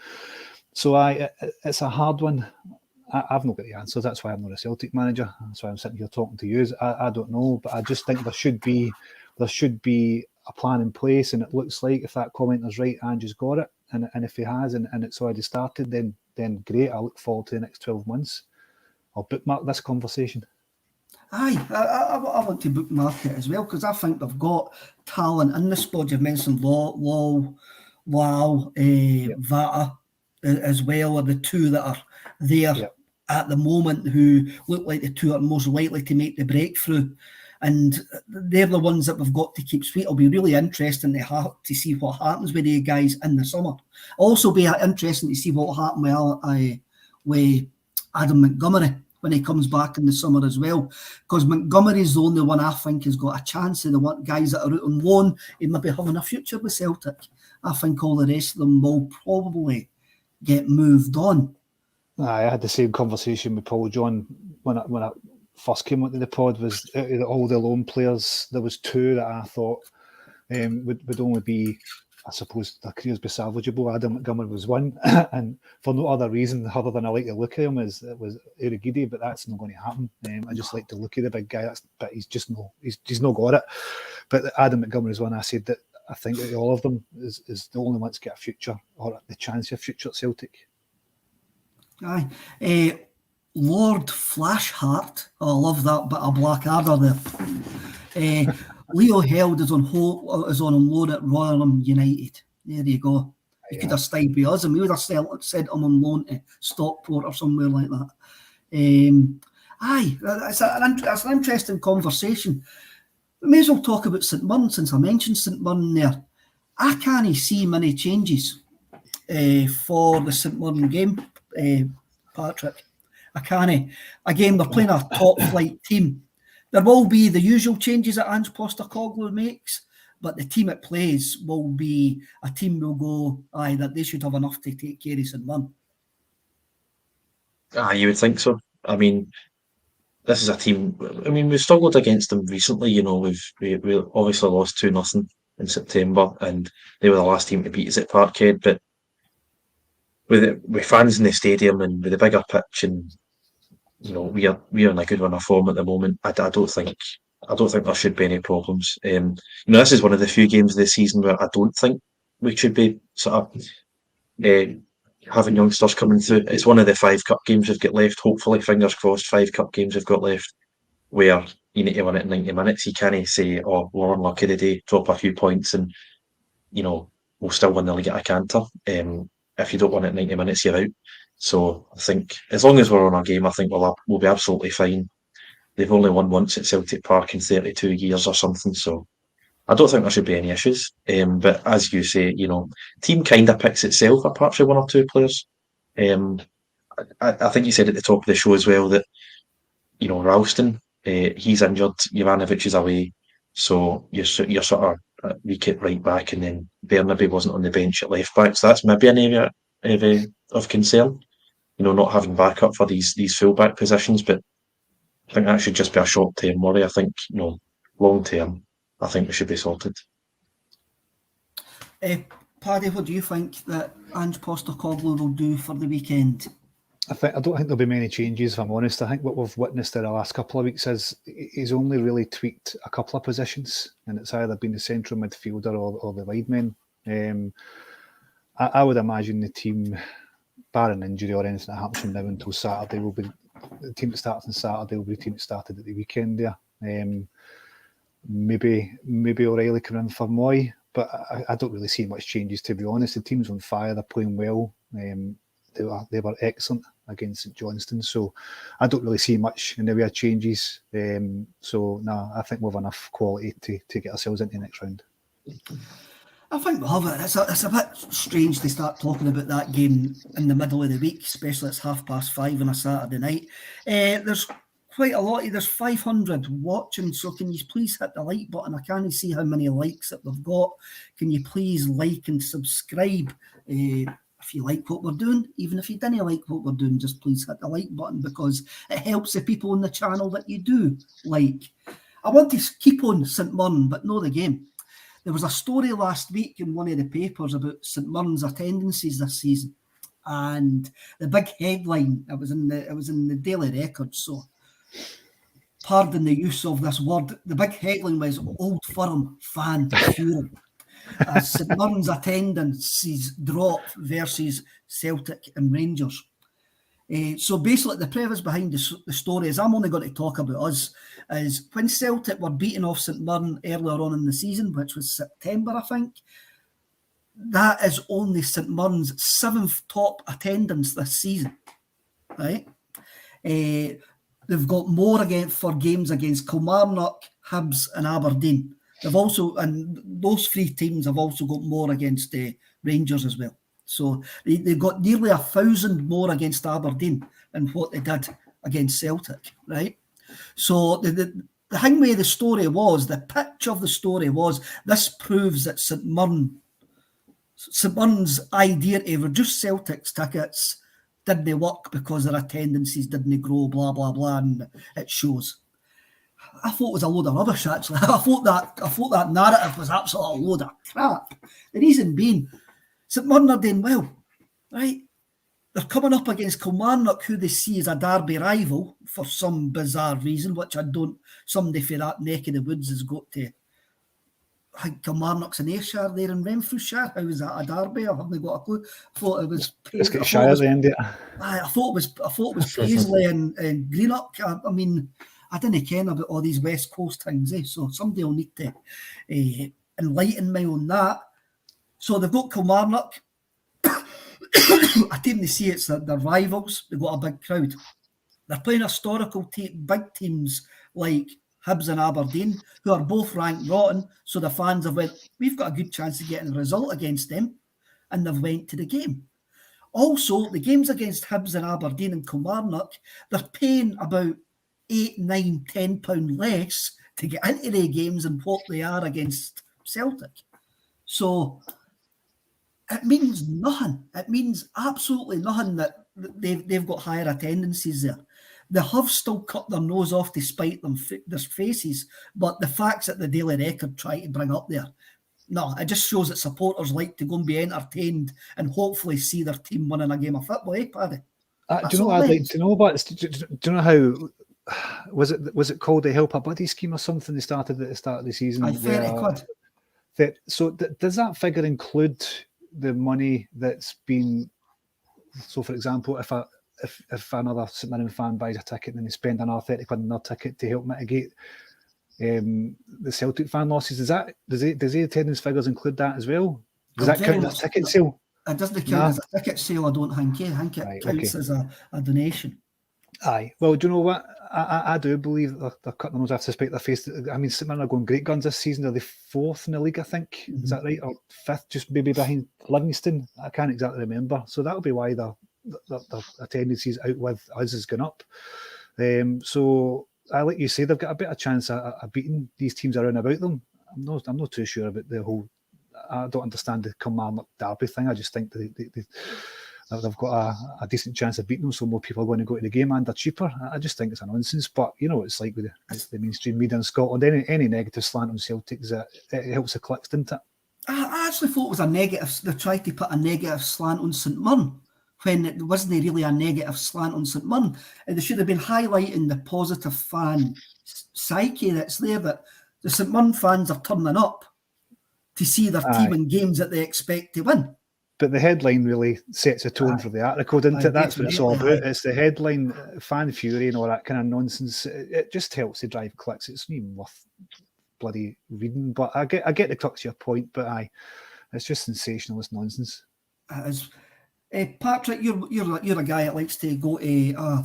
So it's a hard one. I've not got the answers. That's why I'm not a Celtic manager. That's why I'm sitting here talking to you. I don't know, but I just think there should be a plan in place, and it looks like, if that commenter's right, Andrew's got it, and if he has, and it's already started, then great. I look forward to the next 12 months. I'll bookmark this conversation. Aye, I want to bookmark it as well, because I think they've got talent in the squad. You've mentioned Wow, Vata as well, are the two that are there at the moment who look like the two are most likely to make the breakthrough. And they're the ones that we've got to keep sweet. It'll be really interesting to see what happens with the guys in the summer. Also be interesting to see what will happen with Adam Montgomery when he comes back in the summer as well. Because Montgomery's the only one I think has got a chance of the guys that are out on loan. He may be having a future with Celtic. I think all the rest of them will probably get moved on. I had the same conversation with Paul John when I first came onto the pod. Was out of all the loan players, there was two that I thought would only be, I suppose, their careers be salvageable. Adam Montgomery was one, and for no other reason other than I like the look of him, was Urhoghide, but that's not going to happen. I just like the look of the big guy, but he's not got it. But Adam Montgomery is one I said that I think that all of them is the only one to get a future, or the chance of a future at Celtic. Aye. Lord Flashheart, I love that bit of Blackadder there. Leo Held is on loan at Rotherham United. There you go. He could have stayed with us, and we would have said him on loan to Stockport or somewhere like that. That's an interesting conversation. We may as well talk about St Mirren, since I mentioned St Mirren there. I can't see many changes for the St Mirren game, Patrick. I can't. Again, they're playing a top-flight team. There will be the usual changes that Ange Postecoglou makes, but the team it plays will be a team will go, that they should have enough to take care of St Mirren. You would think so. I mean, this is a team. I mean, we've struggled against them recently. You know, we obviously lost 2-0 in September, and they were the last team to beat us at Parkhead. But with fans in the stadium and with a bigger pitch, and you know, we are in a good run of form at the moment. I don't think there should be any problems. You know, this is one of the few games of the season where I don't think we should be sort of having youngsters coming through. It's one of the 5 cup games we've got left. Hopefully, fingers crossed, 5 cup games we've got left where you need to win it in 90 minutes. You can't say, "Oh, we're unlucky today, drop a few points, and you know, we'll still win the league at a canter." If you don't win it in 90 minutes, you're out. So I think as long as we're on our game, I think we'll be absolutely fine. They've only won once at Celtic Park in 32 years or something, so I don't think there should be any issues. But as you say, you know, team kind of picks itself apart from 1 or 2 players. I think you said at the top of the show as well that, you know, Ralston, he's injured, Jovanovic is away, so you're sort of weak at right back, and then Bernabe wasn't on the bench at left back, so that's maybe an area of concern. You know, not having backup for these full back positions, but I think that should just be a short-term worry. I think, you know, long-term, I think we should be sorted. Paddy, what do you think that Ange Postecoglou will do for the weekend? I don't think there'll be many changes, if I'm honest. I think what we've witnessed in the last couple of weeks is he's only really tweaked a couple of positions, and it's either been the central midfielder or the wide men. I would imagine the team, barring injury or anything that happens from now until Saturday, will be the team that starts on Saturday will be the team that started at the weekend there. Maybe O'Reilly can in for Moy, but I don't really see much changes, to be honest. The team's on fire, they're playing well. They were excellent against St Johnstone, so I don't really see much in the way of changes. I think we've enough quality to get ourselves into the next round. I think we'll have it. It's a bit strange to start talking about that game in the middle of the week, especially it's 5:30 on a Saturday night. There's quite a lot. There's 500 watching, so can you please hit the like button? I can't see how many likes that we've got. Can you please like and subscribe if you like what we're doing? Even if you didn't like what we're doing, just please hit the like button, because it helps the people on the channel that you do like. I want to keep on St Mirren, but not the game. There was a story last week in one of the papers about St Mirren's attendances this season, and the big headline, it was in the Daily Record, so pardon the use of this word, the big headline was Old Firm fan fury as St Mirren's attendances drop versus Celtic and Rangers. So basically the premise behind the story is, I'm only going to talk about us, is when Celtic were beating off St Mirren earlier on in the season, which was September, I think, that is only St Mirren's 7th top attendance this season, right? They've got more for games against Kilmarnock, Hibs and Aberdeen. And those 3 teams have also got more against Rangers as well. So they've got nearly 1,000 more against Aberdeen than what they did against Celtic, right? So the thing with the story was, the pitch of the story was, this proves that St Mirren's idea to reduce Celtic's tickets didn't work because their attendances didn't grow, blah, blah, blah, and it shows. I thought it was a load of rubbish, actually. I thought that narrative was absolutely a load of crap. The reason being, St Mirren are doing well, right? They're coming up against Kilmarnock, who they see as a derby rival for some bizarre reason, which I don't, somebody for that neck of the woods has got to, I think Kilmarnock's in Ayrshire, they're in Renfrewshire. How is that a derby? I haven't got a clue. I thought it was Let's get Shire at the end of it. I thought it was Paisley and Greenock. I mean, I didn't care about all these West Coast things, so somebody will need to enlighten me on that. So they've got Kilmarnock, a team they see it's their rivals. They've got a big crowd. They're playing historical big teams like Hibs and Aberdeen, who are both ranked rotten. So the fans have went, we've got a good chance of getting a result against them, and they've went to the game. Also, the games against Hibs and Aberdeen and Kilmarnock, they're paying about £8, £9, £10 less to get into the games than what they are against Celtic. So it means nothing. It means absolutely nothing that they've got higher attendances there. They have still cut their nose off to spite their faces, but the facts that the Daily Record try to bring up there, no, it just shows that supporters like to go and be entertained and hopefully see their team winning a game of football, Paddy? Do you know what I'd like to know about? Do you know how, was it called the Help a Buddy scheme or something they started at the start of the season? I think it could. Does that figure include the money that's been, so for example, if another St Mirren fan buys a ticket and they spend another £30 on their ticket to help mitigate the Celtic fan losses, does the attendance figures include that as well? Does that count as a ticket sale? It doesn't count as a ticket sale, I don't think. I think it counts as a donation. Aye. Well, do you know what? I do believe they're cutting their nose off to spite their face. I mean, St Mirren are going great guns this season. They're the 4th in the league, I think. Mm-hmm. Is that right? Or 5th, just maybe behind Livingston. I can't exactly remember. So that'll be why their attendances out with us has gone up. So, like you say, they've got a better chance of beating these teams around about them. I'm not too sure about the whole. I don't understand the Kilmarnock derby thing. I just think they've got a decent chance of beating them, so more people are going to go to the game and they're cheaper. I just think it's a nonsense. But you know, it's like with the mainstream media in Scotland. Any negative slant on Celtic, it helps the clicks, doesn't it? I actually thought it was a negative. They tried to put a negative slant on St Mirren when it wasn't really a negative slant on St Mirren. They should have been highlighting the positive fan psyche that's there, that the St Mirren fans are turning up to see their team in games that they expect to win. But the headline really sets a tone for the article, doesn't it? That's what it's all about. It's the headline, fan fury and all that kind of nonsense. It just helps to drive clicks. It's not even worth bloody reading. But I get the crux of your point, but it's just sensationalist nonsense. Patrick, you're a guy that likes to go to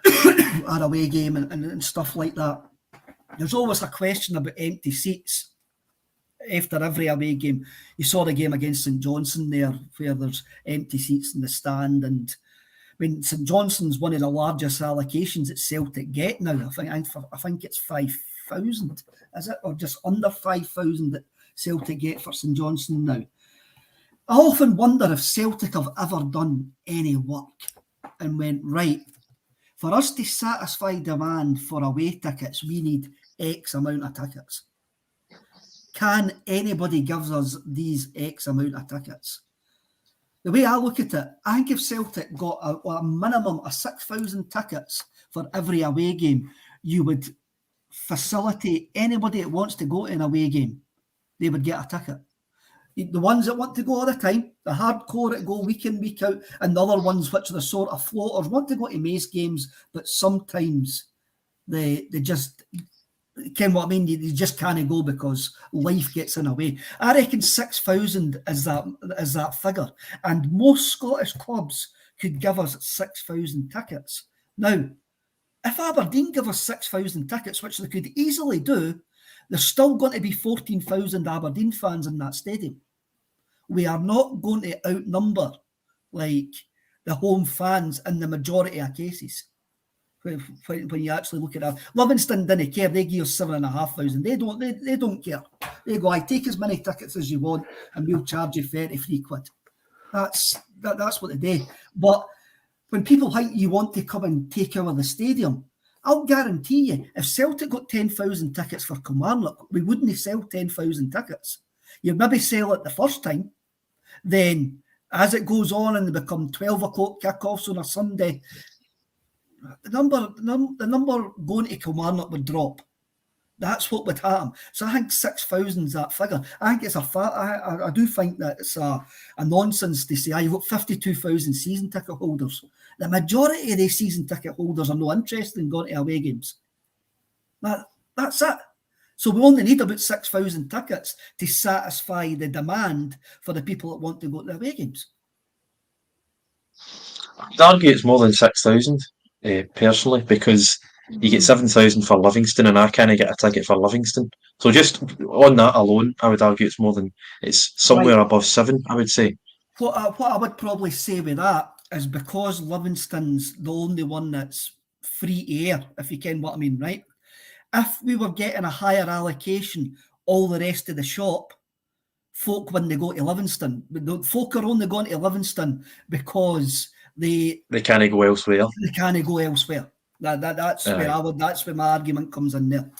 an away game and stuff like that. There's always a question about empty seats after every away game. You saw the game against St Johnstone there, where there's empty seats in the stand, and when St Johnstone's one of the largest allocations that Celtic get now. I think it's 5,000, is it, or just under 5,000 that Celtic get for St Johnstone now. I often wonder if Celtic have ever done any work and went, right, for us to satisfy demand for away tickets, we need X amount of tickets. Can anybody give us these X amount of tickets? The way I look at it, I think if Celtic got a minimum of 6,000 tickets for every away game, you would facilitate anybody that wants to go to an away game. They would get a ticket. The ones that want to go all the time, the hardcore that go week in, week out, and the other ones which are the sort of floaters, want to go to Mace games, but sometimes they just, ken what I mean, they just can't go because life gets in the way. I reckon 6,000 is that figure, and most Scottish clubs could give us 6,000 tickets. Now, if Aberdeen give us 6,000 tickets, which they could easily do, there's still going to be 14,000 Aberdeen fans in that stadium. We are not going to outnumber like the home fans in the majority of cases. When you actually look at that, Livingston didn't care. They give us 7,500. They don't care. They go, I take as many tickets as you want, and we'll charge you 33 quid. That's what they do. But when people think you want to come and take over the stadium, I'll guarantee you, if Celtic got 10,000 tickets for Kilmarnock, we wouldn't sell 10,000 tickets. You'd maybe sell it the first time. Then, as it goes on and they become 12 o'clock kickoffs on a Sunday, the number going to Kilmarnock would drop. That's what would happen. So I think 6,000 is that figure. I think it's I do think that it's a nonsense to say, you've got 52,000 season ticket holders. The majority of these season ticket holders are no interested in going to away games. That's it. So we only need about 6,000 tickets to satisfy the demand for the people that want to go to the away games. I'd argue it's more than 6,000, personally, because you get 7,000 for Livingston, and I can't get a ticket for Livingston. So just on that alone, I would argue it's somewhere above 7, I would say. What I would probably say with that is because Livingston's the only one that's free air, if you ken what I mean, right? If we were getting a higher allocation, all the rest of the shop, folk when they go to Livingston, folk are only going to Livingston because they can't go elsewhere. They can't go elsewhere. That's where my argument comes in there.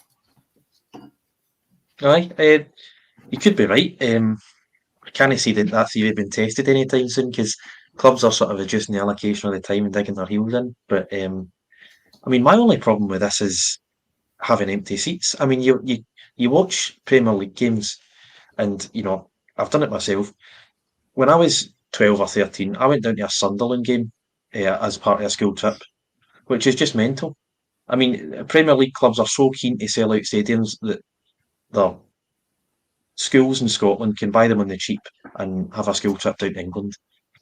Aye, you could be right. I can't see that that's even been tested anytime soon, because clubs are sort of adjusting the allocation of the time and digging their heels in. But I mean, my only problem with this is having empty seats. I mean, you watch Premier League games, and I've done it myself. When I was 12 or 13, I went down to a Sunderland game as part of a school trip, which is just mental. I mean, Premier League clubs are so keen to sell out stadiums that their schools in Scotland can buy them on the cheap and have a school trip down to England,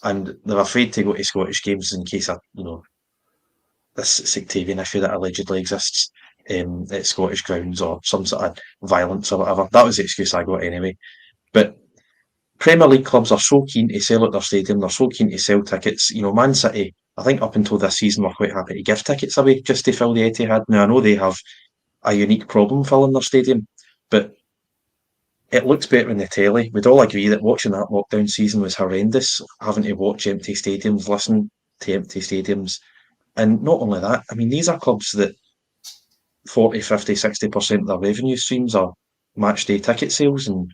and they're afraid to go to Scottish games in case of this sectarian issue that allegedly exists at Scottish grounds, or some sort of violence or whatever. That was the excuse I got anyway. But Premier League clubs are so keen to sell out their stadium, they're so keen to sell tickets. Man City, I think up until this season, were quite happy to give tickets away just to fill the Etihad. Now, I know they have a unique problem filling their stadium, but it looks better in the telly. We'd all agree that watching that lockdown season was horrendous, having to watch empty stadiums, listen to empty stadiums. And not only that, I mean, these are clubs that 40, 50, 60% of their revenue streams are match day ticket sales and,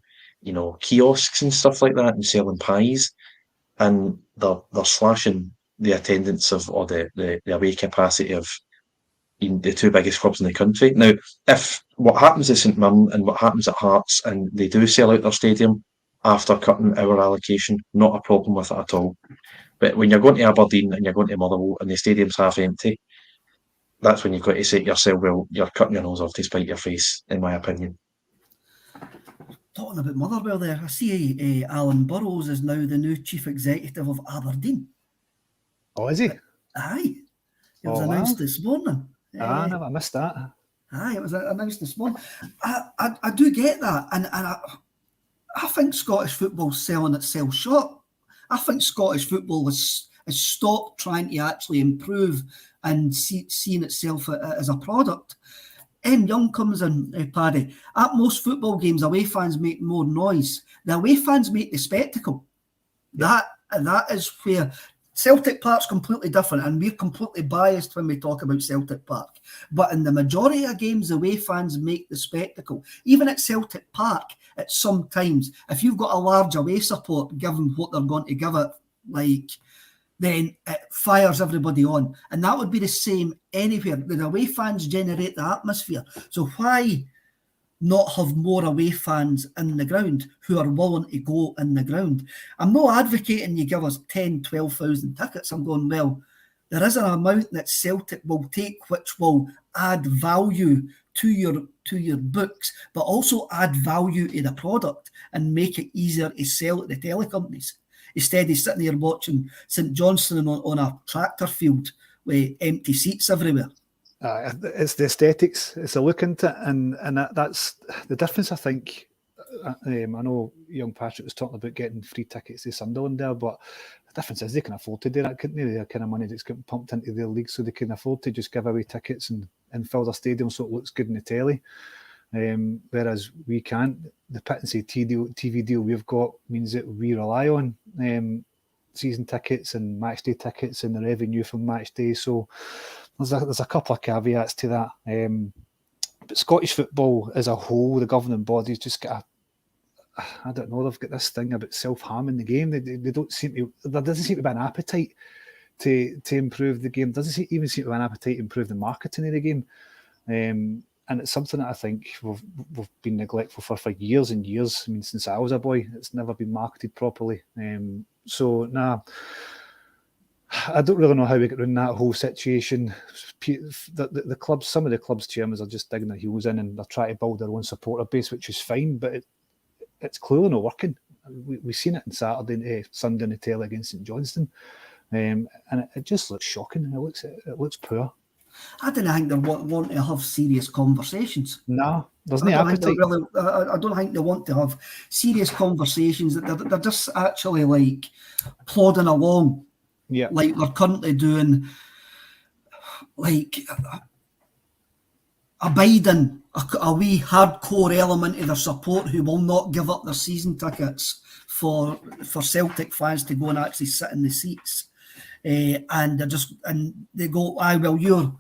kiosks and stuff like that, and selling pies. And they're slashing the attendance of, or the away capacity of the two biggest clubs in the country. Now, if what happens at St Mirren and what happens at Hearts, and they do sell out their stadium after cutting our allocation, not a problem with it at all. But when you're going to Aberdeen and you're going to Motherwell and the stadium's half empty, that's when you've got to say to yourself, well, you're cutting your nose off to spite your face, in my opinion. Talking about Motherwell there, I see Alan Burrows is now the new chief executive of Aberdeen. Oh, is he? Aye. It was announced this morning. I never missed that. Aye, it was announced this morning. I do get that, and I think Scottish football's selling itself short. I think Scottish football is has stopped trying to actually improve and seeing itself as a product. Young comes in, Paddy. At most football games, away fans make more noise. The away fans make the spectacle. That is where Celtic Park's completely different, and we're completely biased when we talk about Celtic Park. But in the majority of games, the away fans make the spectacle. Even at Celtic Park, at some times, if you've got a large away support, given what they're going to give it, then it fires everybody on. And that would be the same anywhere. The away fans generate the atmosphere. So why not have more away fans in the ground who are willing to go in the ground? I'm not advocating you give us 10, 12,000 tickets. I'm going, well, there is an amount that Celtic will take which will add value to your books, but also add value to the product and make it easier to sell at the telecompanies. Instead of sitting here watching St Johnstone on a tractor field with empty seats everywhere. It's the aesthetics. It's a look into it, and that's the difference. I think. I know young Patrick was talking about getting free tickets to Sunderland there, but the difference is they can afford to do that, couldn't they? The kind of money that's getting pumped into their league, so they can afford to just give away tickets and fill their stadium so it looks good in the telly. Whereas we can't. The Pittency TV deal we've got means that we rely on season tickets and match day tickets and the revenue from match day. So there's a couple of caveats to that. But Scottish football as a whole, the governing bodies just got they've got this thing about self-harming the game. They don't seem to. There doesn't seem to be an appetite to improve the game. There doesn't even seem to be an appetite to improve the marketing of the game. And it's something that I think we've been neglectful for years and years. I mean, since I was a boy, it's never been marketed properly. I don't really know how we get around that whole situation. The clubs, some of the clubs' chairmen are just digging their heels in and they're trying to build their own supporter base, which is fine, but it's clearly not working. We've seen it on Sunday on the telly against St Johnstone, and it just looks shocking. It looks poor. I don't think they want to have serious conversations. No, there's no appetite. I don't think they want to have serious conversations. They're just actually like plodding along. Yeah. Like they're currently doing, like abiding a wee hardcore element of their support who will not give up their season tickets for Celtic fans to go and actually sit in the seats. And they go, your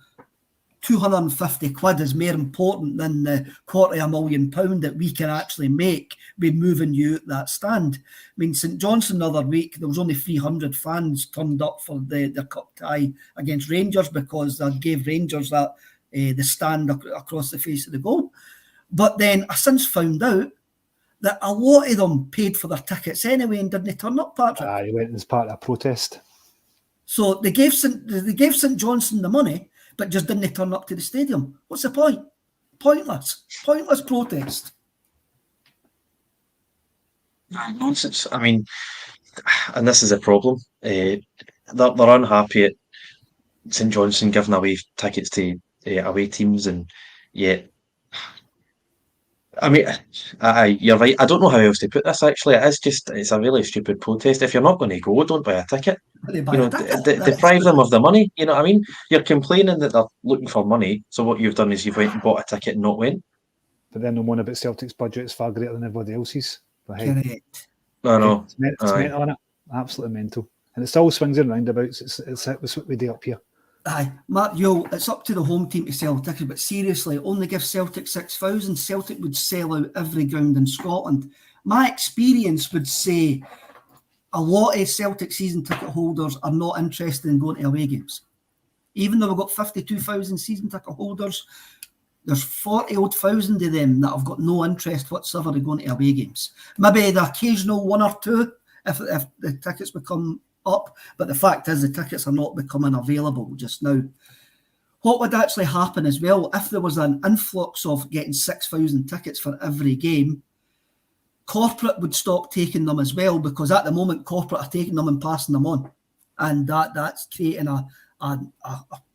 £250 is more important than the £250,000 that we can actually make by moving you at that stand. I mean, St Johnstone the other week, there was only 300 fans turned up for the cup tie against Rangers because they gave Rangers that the stand across the face of the goal. But then I since found out that a lot of them paid for their tickets anyway and didn't turn up, Patrick. He went as part of a protest. So they gave St Johnstone the money, but just didn't turn up to the stadium. What's the point? Pointless protest. Nonsense. I mean, and this is a problem. They're unhappy at St Johnstone giving away tickets to away teams, and yet, I mean, you're right. I don't know how else to put this. Actually, it's a really stupid protest. If you're not going to go, don't buy a ticket. Deprive them of the money. You know what I mean? You're complaining that they're looking for money. So what you've done is you've went and bought a ticket and not went. But then the one about Celtic's budget is far greater than everybody else's. Correct. I know. It's mental on it. Absolutely mental. And it's all swings and roundabouts. It's what we do up here. Aye, Mark, it's up to the home team to sell tickets, but seriously, only give Celtic 6,000. Celtic would sell out every ground in Scotland. My experience would say a lot of Celtic season ticket holders are not interested in going to away games. Even though we've got 52,000 season ticket holders, there's 40,000 of them that have got no interest whatsoever in going to away games. Maybe the occasional one or two if the tickets become up, but the fact is the tickets are not becoming available just now. What would actually happen as well if there was an influx of getting 6,000 tickets for every game? Corporate would stop taking them as well, because at the moment corporate are taking them and passing them on, and that's creating a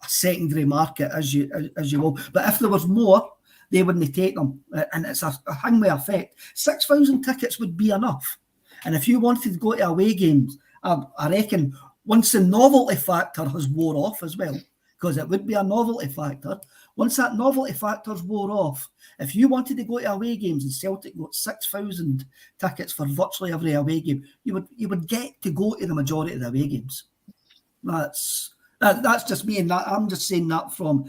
secondary market as you will. But if there was more, they wouldn't take them, and it's a hangway effect. 6,000 tickets would be enough, and if you wanted to go to away games, I reckon once the novelty factor has wore off as well, because it would be a novelty factor, once that novelty factor's wore off, if you wanted to go to away games and Celtic got 6,000 tickets for virtually every away game, you would get to go to the majority of the away games. That's just me, and that I'm just saying that from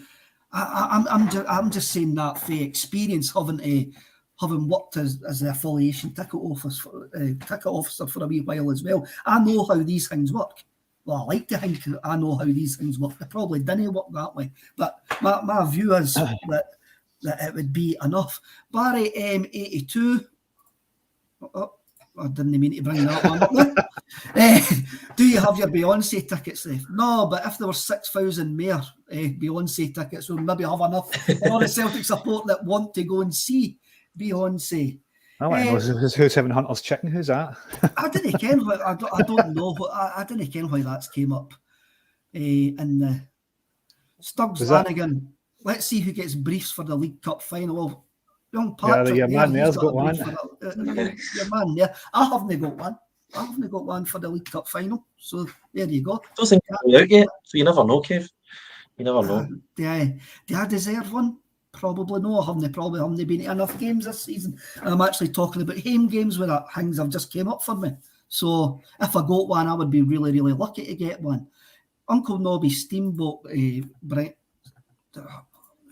I'm just saying that for experience, having worked as the affiliation ticket officer for a wee while as well. I know how these things work. Well, I like to think I know how these things work. They probably didn't work that way, but my view is that it would be enough. Barry 82. Oh, I didn't mean to bring that one up there. Do you have your Beyonce tickets left? No, but if there were 6,000 more Beyonce tickets, we'll maybe have enough for all the Celtic support that want to go and see Beyonce. I want to know who's having Hunter's chicken. Who's that? I didn't ken. I don't know. I didn't ken why that's came up in the Stubbs Lanigan. Let's see who gets briefs for the League Cup final. Young Patrick, your man there's got one. Your man there. I haven't got one. I haven't got one for the League Cup final. So there you go. I don't think it's out yet, so you never know, Kev. You never know. Do I deserve one? Probably no. I haven't been to enough games this season. And I'm actually talking about home games where things have just came up for me. So if I got one, I would be really, really lucky to get one. Uncle Nobby Steamboat, Brent,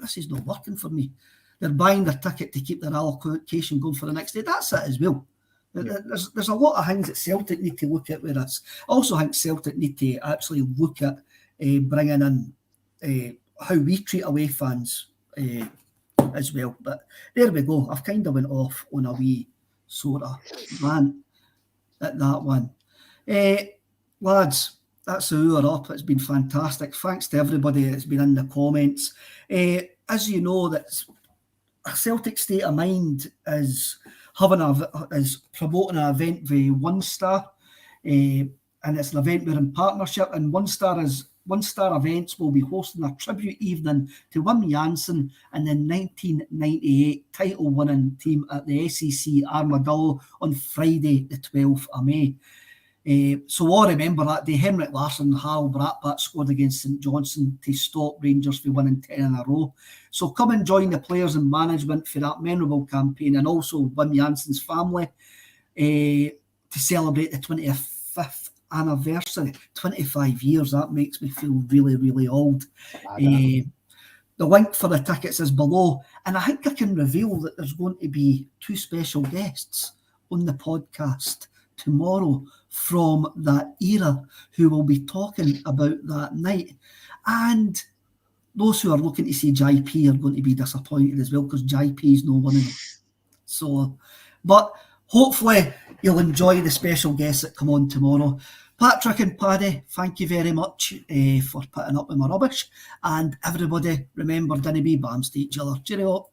this is not working for me. They're buying their ticket to keep their allocation going for the next day. That's it as well. Yeah. There's a lot of things that Celtic need to look at with us. I also think Celtic need to actually look at bringing in how we treat away fans as well. But there we go. I've kind of went off on a wee sort of rant at that one. Lads, that's the hour up. It's been fantastic. Thanks to everybody that's been in the comments. As you know, that Celtic State of Mind is promoting an event with One Star, and it's an event we're in partnership. And One Star Events will be hosting a tribute evening to Wim Jansen and the 1998 title-winning team at the SEC Armadillo on Friday, the 12th of May. So all remember that day, Henrik Larsson and Hal Bratbat scored against St Johnstone to stop Rangers from winning 10 in a row. So come and join the players and management for that memorable campaign, and also Wim Jansen's family to celebrate the 25th anniversary. 25 years, that makes me feel really, really old. The link for the tickets is below, and I think I can reveal that there's going to be 2 special guests on the podcast tomorrow from that era who will be talking about that night. And those who are looking to see JP are going to be disappointed as well, because JP is no one of them. So, but hopefully you'll enjoy the special guests that come on tomorrow. Patrick and Paddy, thank you very much for putting up with my rubbish. And everybody, remember, dinna be bams to each other. Cheerio.